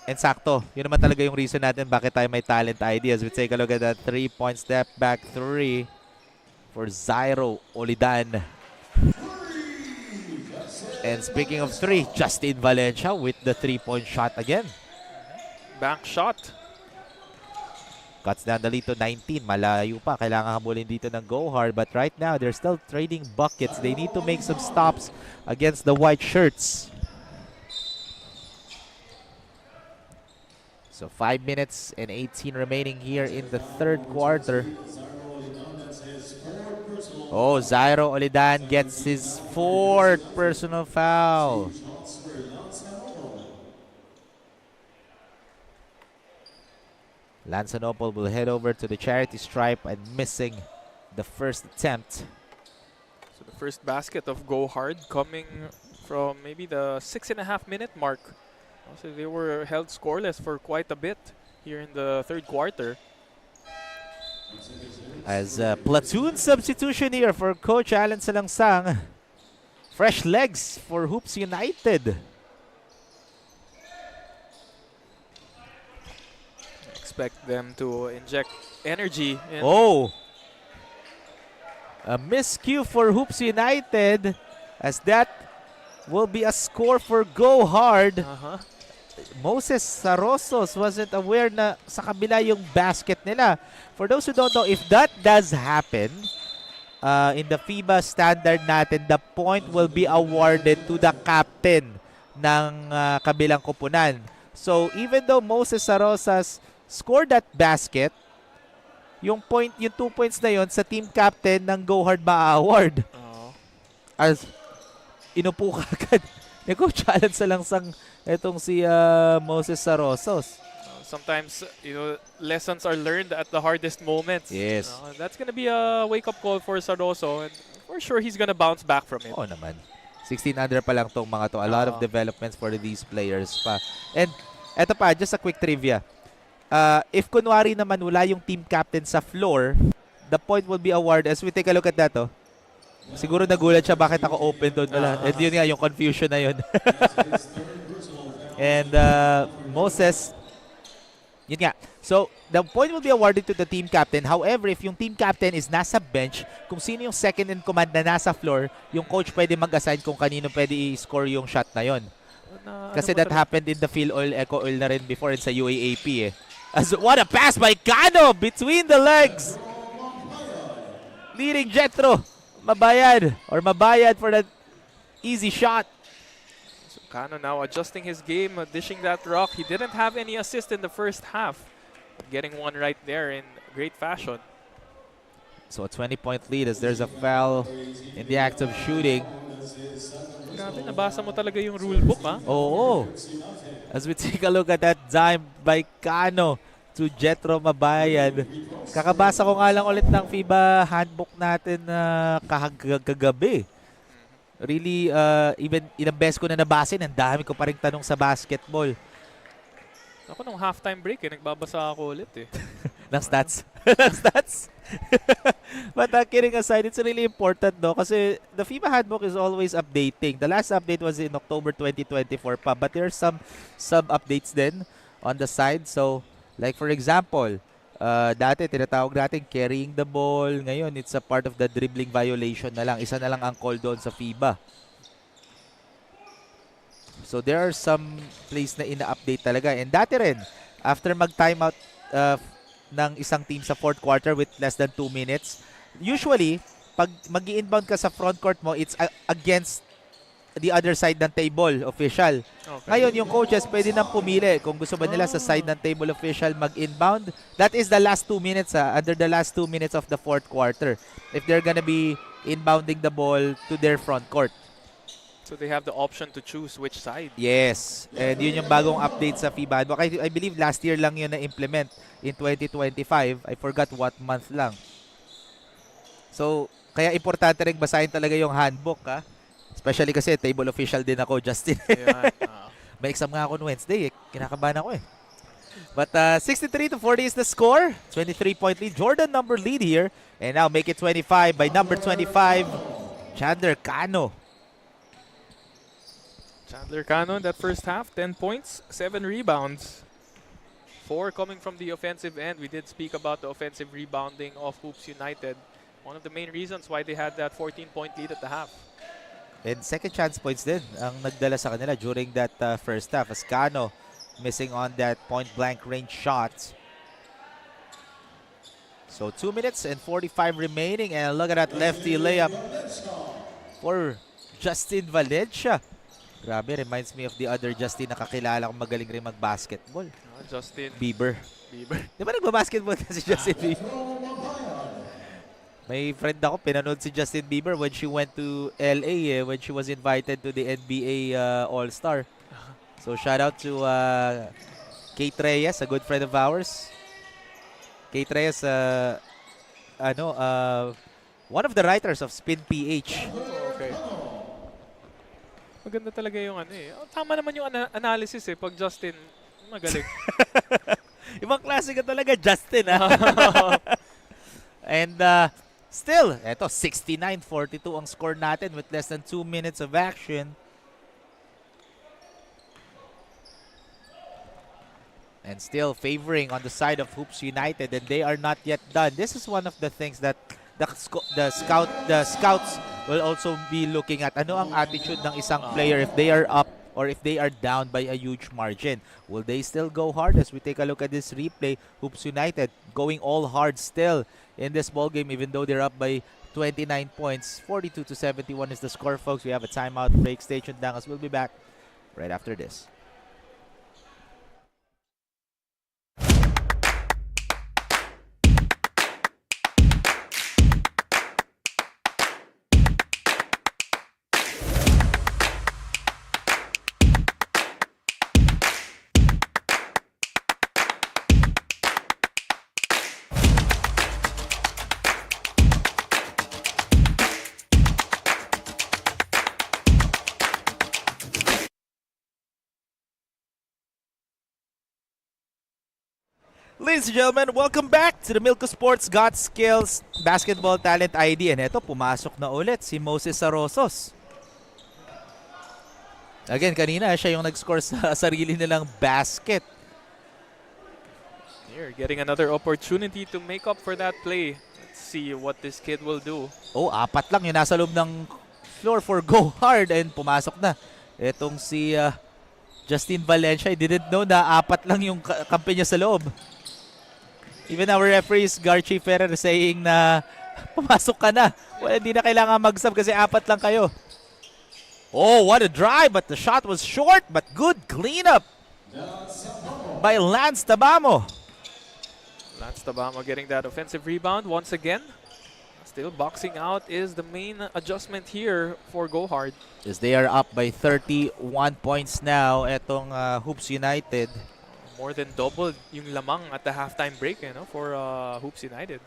And sakto, yun naman talaga yung reason natin bakit tayo may talent ideas. We take a look at that 3-point step back 3 for Zairo Olidan. And speaking of 3, Justin Valencia with the 3-point shot again. Bank shot. Cuts down the lead to 19. Malayo pa. Kailangan habulin dito ng Go Hard. But right now, they're still trading buckets. They need to make some stops against the white shirts. So 5 minutes and 18 remaining here in the third quarter. Oh, Zairo Olidan gets his 4th personal foul. Lanzanopol will head over to the charity stripe and missing the first attempt. So the first basket of Go Hard coming from maybe the 6.5-minute mark. So they were held scoreless for quite a bit here in the third quarter. As a platoon substitution here for Coach Alan Salangsang. Fresh legs for Hoops United. Expect them to inject energy. Oh! A miscue for Hoops United, as that will be a score for Go Hard. Moses Sarosos wasn't aware na sa kabila yung basket nila. For those who don't know, if that does happen, in the FIBA standard natin, the point will be awarded to the captain ng kabilang koponan. So even though Moses Sarosas scored that basket, yung 2 points na yon sa team captain ng Go Hard ma-award. As inupo ka agad ni Coach Alan Salangsang itong si Moses Sarosos. Sometimes, lessons are learned at the hardest moments. Yes. That's gonna be a wake-up call for Saroso, and for sure he's gonna bounce back from it. Oo naman. 16 under pa lang tong mga to. A lot of developments for these players pa. And eto pa, just a quick trivia. If kunwari naman wala yung team captain sa floor, the point will be awarded. As we take a look at that, siguro nagulat siya bakit ako open doon. And yun nga, yung confusion na yun. And Moses, yun nga. So, the point will be awarded to the team captain. However, if yung team captain is nasa bench, kung sino yung second in command na nasa floor, yung coach pwede mag-assign kung kanino pwede i-score yung shot na yun. Kasi that happened in the Phil Oil, Eco Oil na rin before in sa UAAP what a pass by Cano between the legs. Leading Jetro Mabayad for that easy shot. So Cano now adjusting his game, dishing that rock. He didn't have any assist in the first half. Getting one right there in great fashion. So a 20-point lead as there's a foul in the act of shooting. Grabe, nabasa mo talaga yung rule book, ha? Oo. As we take a look at that dime by Cano to Jetro Mabayad. Kakabasa ko nga lang ulit ng FIBA handbook natin na kagabi. Really, even ilang beses ko na nabasin, ang dami ko pa rin tanong sa basketball. Ako nung halftime break, nagbabasa ako ulit eh. ng stats. ng stats. But kidding aside, it's really important, no? Kasi the FIBA handbook is always updating. The last update was in October 2024 pa. But there are some sub-updates then on the side. So, like for example, Dati tinatawag natin carrying the ball. Ngayon, it's a part of the dribbling violation na lang. Isa na lang ang call doon sa FIBA. So there are some plays na ina-update talaga. And dati rin, after mag-timeout ng isang team sa fourth quarter with less than 2 minutes, usually, pag mag-i-inbound ka sa front court mo, it's against the other side ng table official. Okay. Ngayon, yung coaches pwede nang pumili kung gusto ba nila sa side ng table official mag-inbound. That is the last 2 minutes, under the last 2 minutes of the fourth quarter. If they're gonna be inbounding the ball to their front court. So they have the option to choose which side. Yes. And yun yung bagong update sa FIBA. I believe last year lang yun na-implement in 2025. I forgot what month lang. So, kaya importante rin basahin talaga yung handbook, ha? Especially kasi table official din ako, Justin. Yeah. May exam nga ako on Wednesday. Kinakabahan ako eh. But 63-40 is the score. 23-point lead. Jordan number lead here. And now make it 25 by number 25, Chandler Cano. Chandler Cano in that first half, 10 points, 7 rebounds. 4 coming from the offensive end. We did speak about the offensive rebounding of Hoops United. One of the main reasons why they had that 14-point lead at the half. And second chance points din ang nagdala sa kanila during that first half. As Cano missing on that point-blank range shot. So 2 minutes and 45 remaining. And look at that lefty layup for Justin Valencia. Grabe, reminds me of the other Justin na kakilala kong magaling rin mag-basketball. Justin Bieber. Bieber. Di ba nagbabasketball na si Justin Bieber? May friend ako, pinanood si Justin Bieber when she went to LA, when she was invited to the NBA All-Star. So shout out to Kate Reyes, a good friend of ours. Kate Reyes, one of the writers of Spin PH. Okay. Maganda talaga yung tama naman yung analysis pag Justin, magaling. Ibang klase ka talaga, Justin. And still, eto, 69-42 ang score natin with less than 2 minutes of action. And still favoring on the side of Hoops United, and they are not yet done. This is one of the things that the scouts will also be looking at. Ano ang attitude ng isang player if they are up or if they are down by a huge margin? Will they still go hard? As we take a look at this replay, Hoops United going all hard still in this ball game, even though they're up by 29 points. 42-71 is the score, folks. We have a timeout break. Stay tuned down as we'll be back right after this. Ladies and gentlemen, welcome back to the Milko Sports Got Skills Basketball Talent ID. And eto, pumasok na ulit si Moses Sarosos. Again, kanina siya yung nag-score sa sarili nilang basket. Here, getting another opportunity to make up for that play. Let's see what this kid will do. Oh, 4 lang yung nasa loob ng floor for go hard and pumasok na. Etong si Justin Valencia, I didn't know na 4 lang yung kampi niya sa loob. Even our referees, Garchi Ferrer, saying na pumasok ka na. Well, hindi na kailangan mag-sub kasi 4 lang kayo. Oh, what a drive, but the shot was short, but good cleanup by Lance Tabamo. Lance Tabamo getting that offensive rebound once again. Still boxing out is the main adjustment here for Go Hard. As they are up by 31 points now, etong Hoops United. More than doubled yung lamang at the halftime break for Hoops United.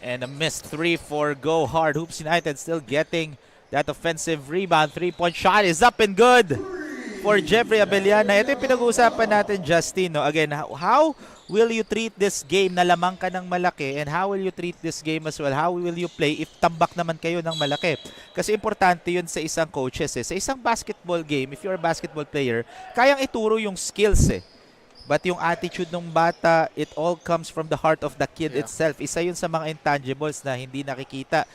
And a missed 3 for Go Hard. Hoops United still getting that offensive rebound. 3-point shot is up and good for Jeffrey Abellana. Ito yung pinag-uusapan natin, Justin. No? Again, how will you treat this game na lamang ka ng malaki, and how will you treat this game as well? How will you play if tambak naman kayo ng malaki? Kasi importante yun sa isang coaches. Sa isang basketball game, if you're a basketball player, kayang ituro yung skills. But yung attitude ng bata, it all comes from the heart of the kid Yeah. itself. Isa yun sa mga intangibles na hindi nakikita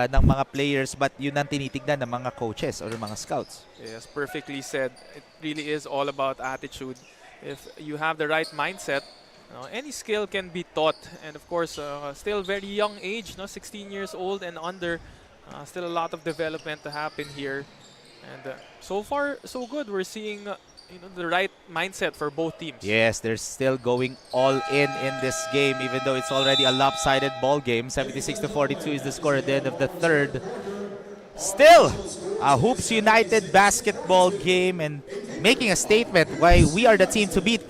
ng mga players, but yun ang tinitignan ng mga coaches or mga scouts. Yes, perfectly said. It really is all about attitude. If you have the right mindset, any skill can be taught. And of course, still very young age, no, 16 years old and under. Still a lot of development to happen here. And so far, so good. We're seeing the right mindset for both teams. Yes, they're still going all in this game, even though it's already a lopsided ball game. 76-42 is the score at the end of the third. Still, a Hoops United basketball game and making a statement why we are the team to beat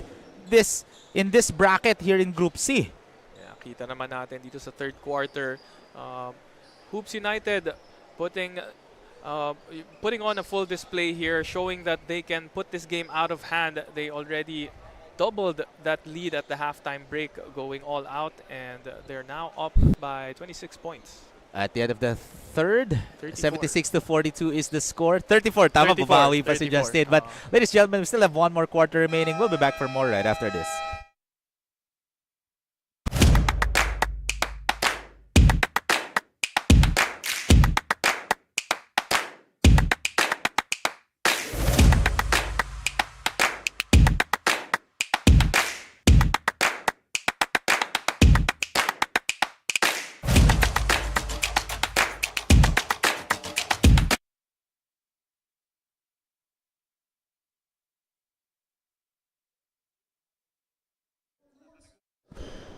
this in this bracket here in Group C. Yeah, kita naman natin dito sa third quarter. Hoops United putting on a full display here, showing that they can put this game out of hand. They already doubled that lead at the halftime break, going all out, and they're now up by 26 points. At the end of the third, 34. 76-42 is the score. 34, tama, 34, bumawi pa si 34. Justin. But ladies and gentlemen, we still have one more quarter remaining. We'll be back for more right after this.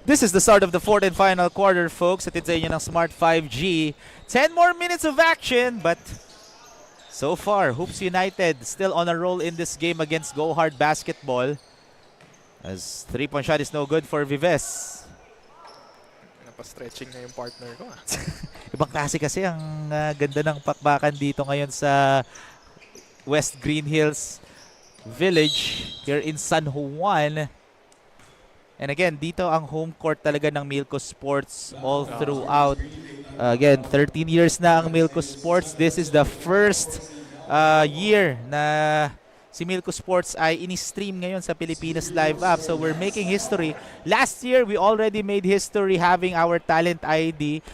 This is the start of the fourth and final quarter, folks. At sa inyo ng Smart 5G. 10 more minutes of action, but so far, Hoops United still on a roll in this game against Go Hard Basketball. As 3-point shot is no good for Vives. Napa-stretching na yung partner ko. Ibang klase kasi ang ganda ng pakbakan dito ngayon sa West Green Hills Village here in San Juan. And again, dito ang home court talaga ng Milko Sports all throughout. Again, 13 years na ang Milko Sports. This is the first year na si Milko Sports ay ini-stream ngayon sa Pilipinas Live app. So we're making history. Last year, we already made history having our Talent ID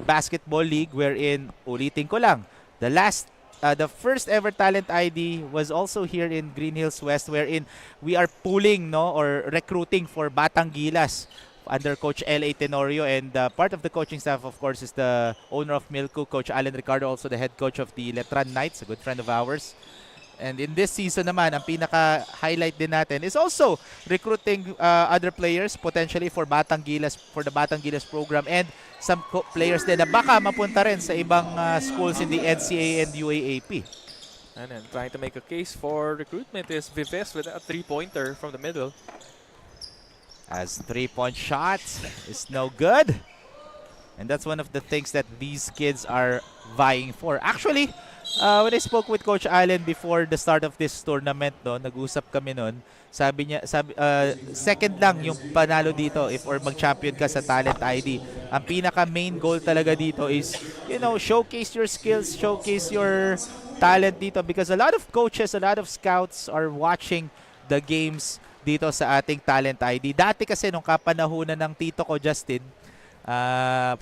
basketball league wherein, ulitin ko lang, the first ever Talent ID was also here in Green Hills West, wherein we are pooling or recruiting for Batang Gilas under Coach L.A. Tenorio, and part of the coaching staff, of course, is the owner of Milko, Coach Alan Ricardo, also the head coach of the Letran Knights, a good friend of ours. And in this season naman, ang pinaka-highlight din natin is also recruiting other players potentially for Batang Gilas, for the Batang Gilas program, and some players din na baka mapunta rin sa ibang schools in the NCAA and UAAP. And then trying to make a case for recruitment is Vives with a three-pointer from the middle. As 3-point shot is no good. And that's one of the things that these kids are vying for. Actually, when I spoke with Coach Allen before the start of this tournament, nag-usap kami nun, sabi niya, second lang yung panalo dito or mag-champion ka sa Talent ID. Ang pinaka-main goal talaga dito is, showcase your skills, showcase your talent dito, because a lot of coaches, a lot of scouts are watching the games dito sa ating Talent ID. Dati kasi nung kapanahunan ng tito ko, Justin,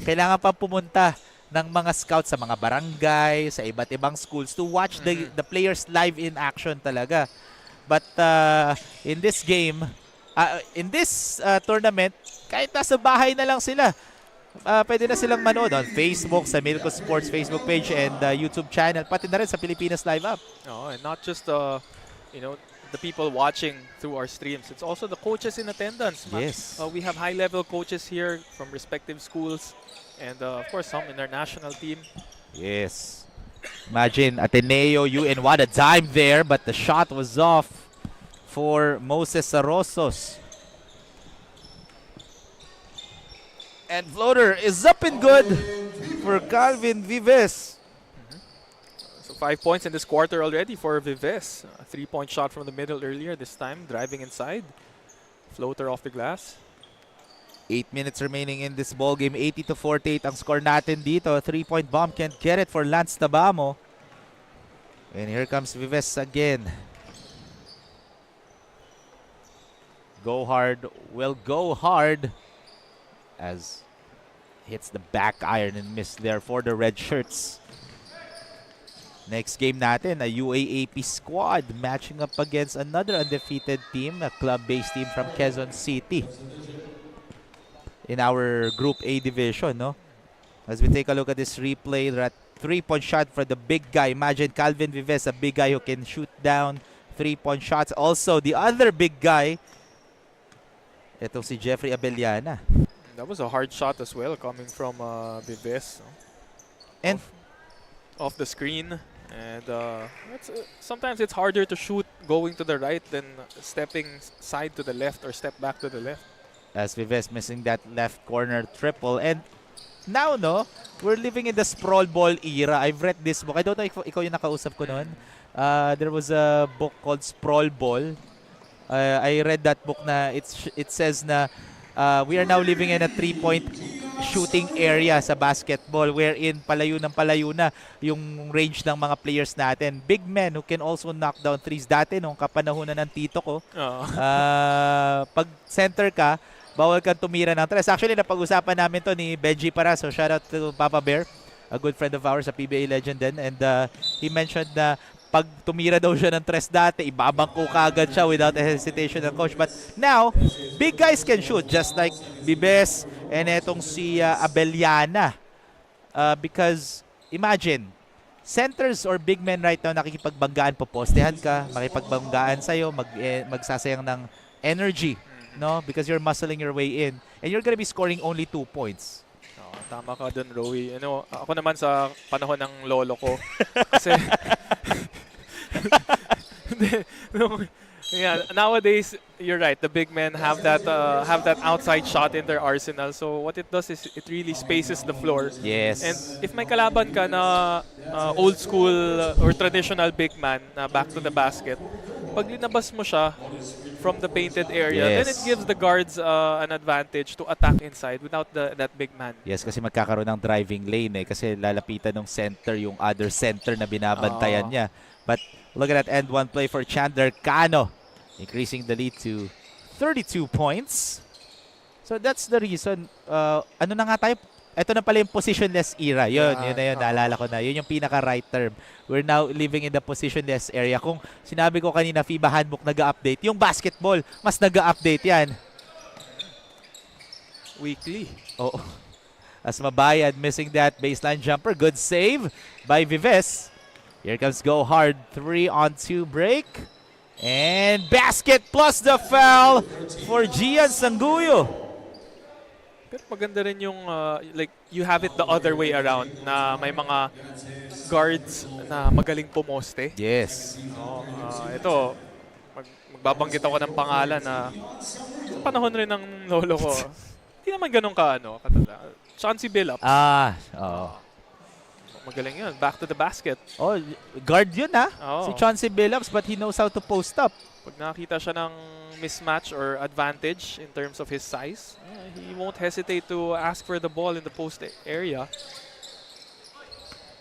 kailangan pa pumunta ng mga scouts sa mga barangay, sa iba't ibang schools to watch the players live in action talaga. But in this game, in this tournament, kahit nasa bahay na lang sila, pwede na silang manood on Facebook, sa Milko Sports Facebook page and YouTube channel, pati na rin sa Pilipinas Live app. And not just the people watching through our streams. It's also the coaches in attendance. Yes. We have high-level coaches here from respective schools, and of course some in our national team. Yes. Imagine Ateneo, UN, what a dime there, but the shot was off for Moses Sarosos. And floater is up and good for Calvin Vives. So 5 points in this quarter already for Vives. A 3-point shot from the middle earlier, this time driving inside. Floater off the glass. 8 minutes remaining in this ball game. 80-48 ang score natin dito. A 3-point bomb can't get it for Lance Tabamo. And here comes Vives again. Go hard will go hard as hits the back iron and miss there for the red shirts. Next game natin, a UAAP squad matching up against another undefeated team, a club-based team from Quezon City in our Group A division, no? As we take a look at this replay, that three-point shot for the big guy. Imagine Calvin Vives, a big guy who can shoot down three-point shots. Also, the other big guy, ito si Jeffrey Abellana. That was a hard shot as well coming from Vives. And off the screen. And sometimes it's harder to shoot going to the right than stepping side to the left or step back to the left. as Vives missing that left corner triple. And now, no, we're living in the sprawl ball era. I've read this book. I don't know if ikaw yung nakausap ko noon. There was a book called Sprawl Ball. I read that book na it says na we are now living in a three-point shooting area sa basketball wherein palayo na yung range ng mga players natin. Big men who can also knock down threes. Dati nung kapanahunan ng tito ko, pag center ka, bawal kang tumira ng tres. Actually, napag-usapan namin to ni Benji Para. So shout out to Papa Bear, a good friend of ours, a PBA legend din. And he mentioned na pag tumira daw siya ng tres dati, ibabangko kaagad siya without a hesitation ng coach. But now, big guys can shoot just like Bibes and etong si Abellana. Because imagine, centers or big men right now nakikipagbanggaan po. Postehan ka, makipagbanggaan sa'yo, magsasayang ng energy, no? Because you're muscling your way in. And you're gonna be scoring only 2 points. Tama ka dun, Rowie. Ako naman sa panahon ng lolo ko. Kasi, yeah, nowadays, you're right. The big men have that outside shot in their arsenal. So what it does is it really spaces the floor. Yes. And if may kalaban ka na old school or traditional big man na back to the basket, pag linabas mo siya from the painted area, then it gives the guards an advantage to attack inside without that big man. Yes, kasi magkakaroon ng driving lane kasi lalapitan ng center yung other center na binabantayan niya. But look at that end one play for Chandler Cano, increasing the lead to 32 points. So that's the reason. Ano na nga tayo? Ito na pala yung positionless era. Yun na yun. Naalala ko na. Yun yung pinaka-right term. We're now living in the positionless area. Kung sinabi ko kanina, FIBA Handbook nag-update, yung basketball, mas nag-update yan. Weekly. Oo. As Mabayad missing that baseline jumper. Good save by Vives. Here comes Go Hard. 3-on-2 break. And basket plus the foul for Gian Sanguyo. Pero maganda rin yung like you have it the other way around na may mga guards na magaling pumoste. Yes. Ito, magbabanggit ako ng pangalan na sa panahon rin ng lolo ko. Hindi naman ganun katanda. Chauncey Billups. Oo. Magaling yun. Back to the basket. Oh, guard yun Oh. si Chauncey Billups, but he knows how to post up. Pag nakita siya ng mismatch or advantage in terms of his size, he won't hesitate to ask for the ball in the post area.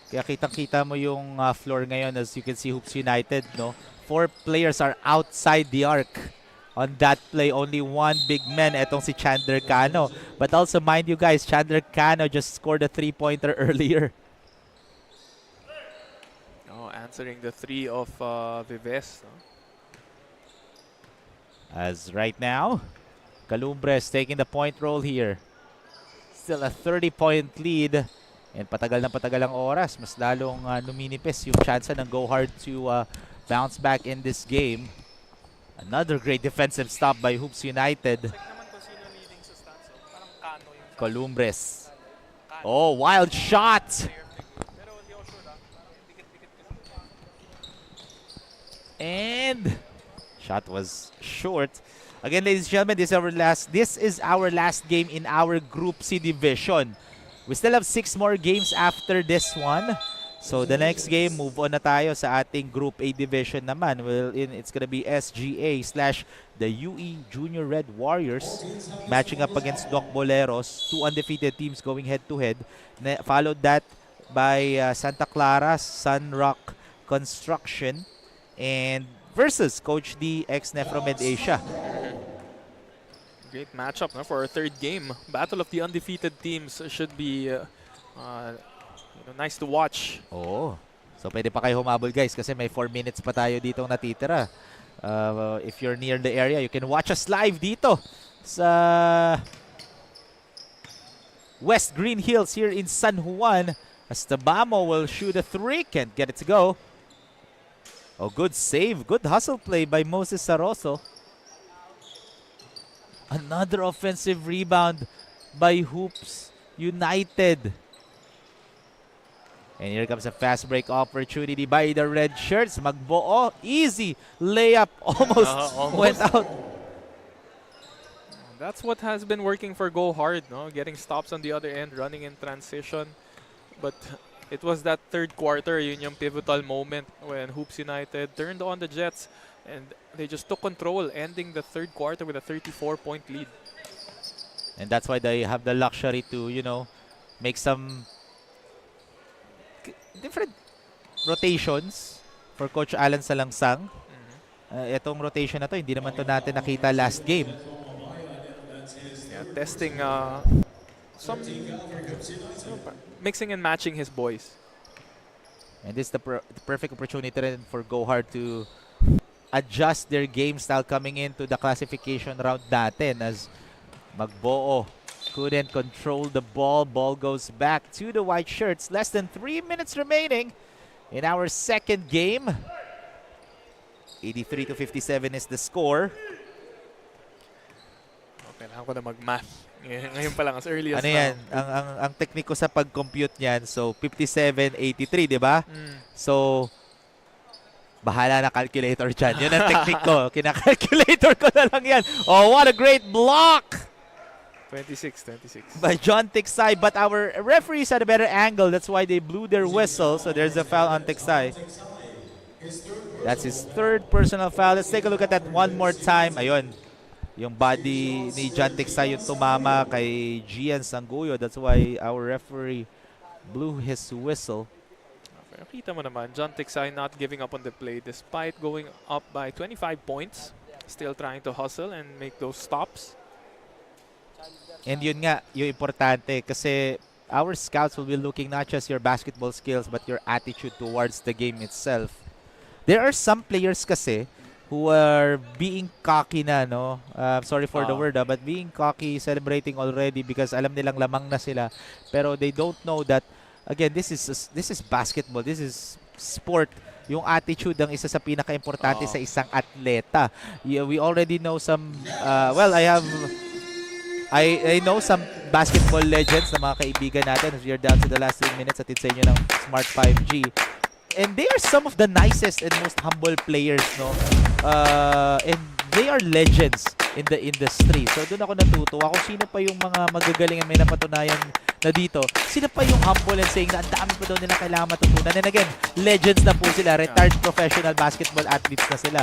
Kaya kitang-kita mo yung floor ngayon as you can see Hoops United, no? 4 players are outside the arc. On that play, only one big man, etong si Chandler Cano. But also mind you guys, Chandler Cano just scored a 3-pointer earlier. Answering the 3 of Vives. As right now, Calumbres taking the point roll here. Still a 30-point lead. And patagal ang oras. Mas lalong numinipis yung chance ng Go Hard to bounce back in this game. Another great defensive stop by Hoops United. Calumbres. Oh, wild shot! And shot was short. Again, ladies and gentlemen, this is our last game in our Group C division. We still have 6 more games after this one. So the next game, move on na tayo sa ating Group A division naman. It's gonna be SGA / the UE Junior Red Warriors matching up against Doc Boleros. 2 undefeated teams going head-to-head. Followed that by Santa Clara Sunrock Construction and versus Coach D ex Nefromed Asia. Great matchup no, for our third game. Battle of the undefeated teams should be nice to watch. Oo. So pwede pa kayo humabol guys kasi may 4 minutes pa tayo dito natitira. If you're near the area, you can watch us live dito sa West Green Hills here in San Juan. As Tabamo will shoot a 3, can't get it to go. Oh, good save. Good hustle play by Moses Saroso. Another offensive rebound by Hoops United. And here comes a fast break opportunity by the red shirts. Magbuo. Easy layup. Almost went out. That's what has been working for Go Hard, no? Getting stops on the other end, running in transition. But it was that third quarter, yun yung pivotal moment when Hoops United turned on the Jets and they just took control, ending the third quarter with a 34-point lead. And that's why they have the luxury to, make some different rotations for Coach Alan Salangsang. Itong rotation na to, hindi naman to natin nakita last game. Yeah, testing some mixing and matching his boys. And this is the perfect opportunity rin for Go Hard to adjust their game style coming into the classification round natin as Magbuo couldn't control the ball. Ball goes back to the white shirts. Less than 3 minutes remaining in our second game. 83-57 is the score. Kailangan ko na mag-math. Ngayon pa lang, as early as Ano yan? Ang technique ko sa pag-compute niyan, so 57-83, di ba? So, bahala na calculator dyan. Yun ang technique ko. Kina-calculator ko na lang yan. Oh, what a great block! 26. By John Tiksay, but our referees had a better angle. That's why they blew their whistle. So there's a foul on Tiksay. That's his third personal foul. Let's take a look at that one more time. Ayun. Yung body ni John Tiksay yung tumama kay Gian Sanguyo. That's why our referee blew his whistle. Okay, kita mo naman, John Tiksay not giving up on the play despite going up by 25 points. Still trying to hustle and make those stops. And yun nga, yung importante kasi our scouts will be looking not just your basketball skills but your attitude towards the game itself. There are some players kasi who are being cocky na, no? Sorry for the word, but being cocky, celebrating already because alam nilang lamang na sila. Pero they don't know that, again, this is basketball. This is sport. Yung attitude ang isa sa pinaka-importante sa isang atleta. We already know some, I know some basketball legends na mga kaibigan natin. We are down to the last 3 minutes at sa inyo ng Smart 5G. And they are some of the nicest and most humble players, no? And they are legends in the industry. So doon ako natutuwa kung sino pa yung mga magagaling may napatunayan na dito. Sino pa yung humble and saying na ang dami pa daw nila kailangan matutunan. And again, legends na po sila. Retired professional basketball athletes na sila.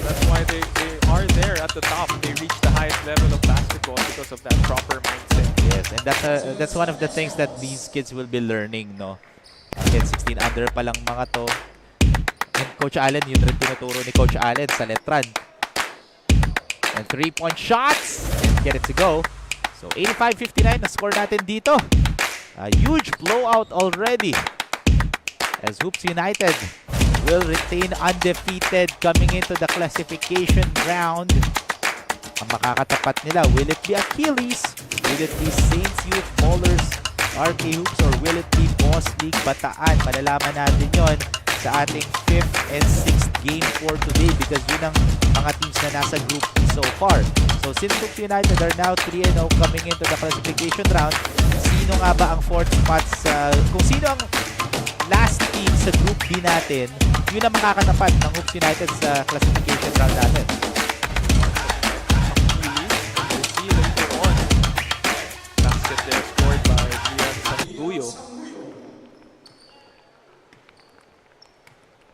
That's why they are there at the top. They reach the highest level of basketball because of that proper mindset. Yes, and that's one of the things that these kids will be learning, no? Again, 16 under pa lang mga to. And Coach Allen, yun rin tinuturo ni Coach Allen sa Letran. And 3-point shots. And get it to go. So 85-59 na score natin dito. A huge blowout already. As Hoops United will retain undefeated coming into the classification round. Ang makakatapat nila, will it be Achilles? Will it be Saints Youth Ballers, RK Hoops, or will it be Boss League Bataan? Malalaman natin yon sa ating 5th and 6th game for today because yun ang mga teams na nasa Group E so far. So since Hoops United are now 3-0 coming into the classification round, sino nga ba ang 4th spots? Kung sino ang last team sa Group B natin, yun ang makakatapat ng Hoops United sa classification round natin. Basket there scored by Gian Sanguyo.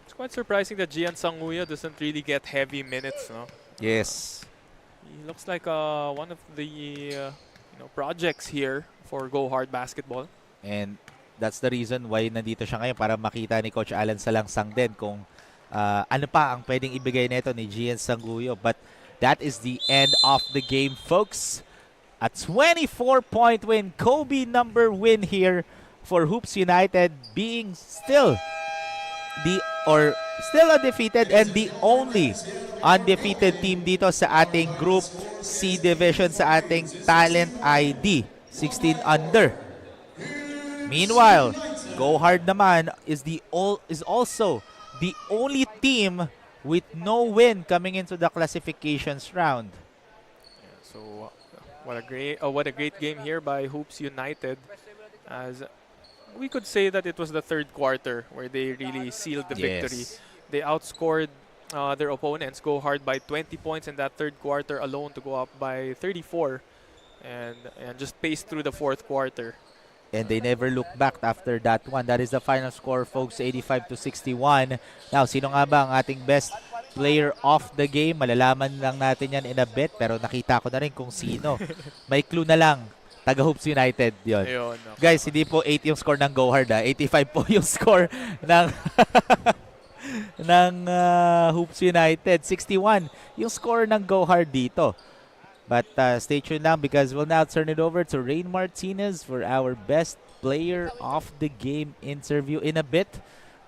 It's quite surprising that Gian Sanguyo doesn't really get heavy minutes, no? Yes. He looks like one of the projects here for Go Hard Basketball. And that's the reason why nandito siya ngayon para makita ni Coach Alan Salangsang din kung ano pa ang pwedeng ibigay nito ni Gian Sanguyo. But that is the end of the game, folks. A 24-point win, Kobe number win here for Hoops United, being still undefeated and the only undefeated team dito sa ating Group C division sa ating Talent ID, 16 under. Meanwhile, Go Hard naman is also the only team with no win coming into the classifications round. Yeah, so what a great game here by Hoops United, as we could say that it was the third quarter where they really sealed the victory. They outscored their opponents, Go Hard, by 20 points in that third quarter alone to go up by 34 and just paced through the fourth quarter. And they never looked back after that one. That is the final score, folks, 85-61. Now, sino nga ba ang ating best player of the game? Malalaman lang natin yan in a bit, pero nakita ko na rin kung sino. May clue na lang. Taga Hoops United yon. Ayun, okay. Guys, hindi po 8 yung score ng Go Hard, 85 po yung score ng ng Hoops United. 61 yung score ng Go Hard dito. But stay tuned lang because we'll now turn it over to Rain Martinez for our best player of the game interview in a bit.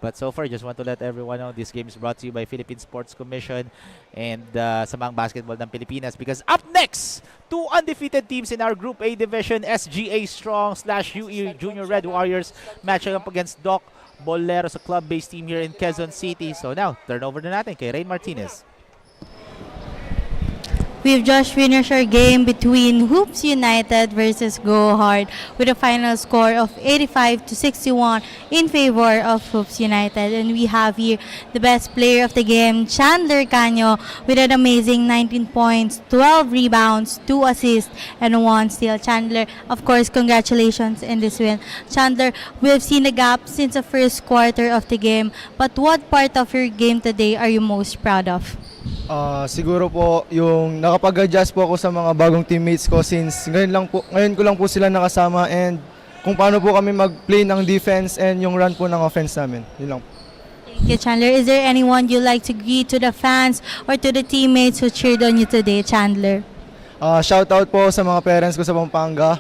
But so far, just want to let everyone know this game is brought to you by Philippine Sports Commission and Samang Basketball ng Pilipinas, because up next, two undefeated teams in our Group A division, SGA Strong / UE Junior Red Warriors matching up against Doc Bolero sa club-based team here in Quezon City. So now, turn over na natin kay Rain Martinez. We've just finished our game between Hoops United versus Go Hard with a final score of 85-61 in favor of Hoops United. And we have here the best player of the game, Chandler Canyo, with an amazing 19 points, 12 rebounds, 2 assists, and 1 steal. Chandler, of course, congratulations in this win. Chandler, we've seen the gap since the first quarter of the game, but what part of your game today are you most proud of? Siguro po yung nakapag-adjust po ako sa mga bagong teammates ko since ngayon ko lang po sila nakasama, and kung paano po kami mag-play ng defense and yung run po ng offense namin. Yun lang po. Thank you, Chandler. Is there anyone you'd like to greet to the fans or to the teammates who cheered on you today, Chandler? Shout out po sa mga parents ko sa Pampanga,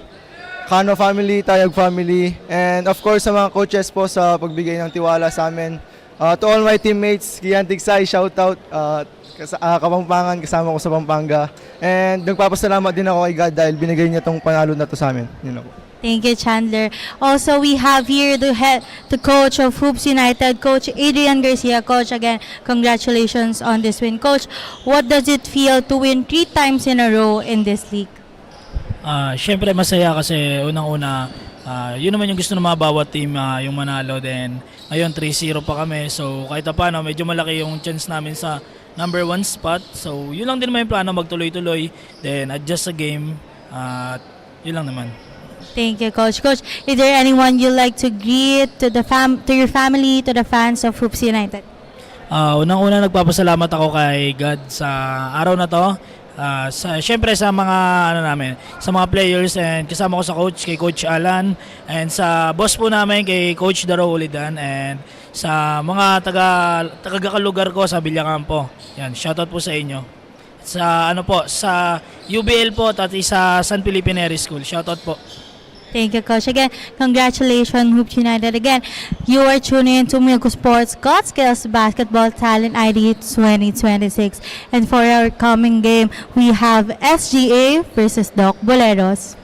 Cano family, Tayag family, and of course sa mga coaches po sa pagbigay ng tiwala sa amin. To all my teammates, Kian Tigsay, shout out. Kapampangan, kasama ko sa Pampanga. And nagpapasalamat din ako kay God dahil binigay niya tong panalo na to sa amin. You know. Thank you, Chandler. Also, we have here the coach of Hoops United, Coach Adrian Garcia. Coach, again, congratulations on this win. Coach, what does it feel to win 3 times in a row in this league? Siyempre masaya kasi unang-una, yun naman yung gusto ng mga bawat team, yung manalo. Then ngayon 3-0 pa kami. So kahit paano, medyo malaki yung chance namin sa number 1 spot. So yun lang din naman yung plano, magtuloy-tuloy. Then adjust sa game. Yun lang naman. Thank you, Coach. Coach, is there anyone you'd like to greet to your family, to the fans of Hoops United? Unang-una nagpapasalamat ako kay God sa araw na to. Siyempre sa mga sa mga players, and kasama ko sa coach, kay Coach Alan, and sa boss po namin kay Coach Daro Ulidan, and sa mga taga-kalugar ko sa Villacampo. Yan, shoutout po sa inyo. Sa sa UBL po at sa San Felipe School. Shoutout po. Thank you, Coach. Again, congratulations, Hoops United. Again, you are tuning in to Milko Sports God Skills Basketball Talent ID 2026. And for our coming game, we have SGA versus Doc Boleros.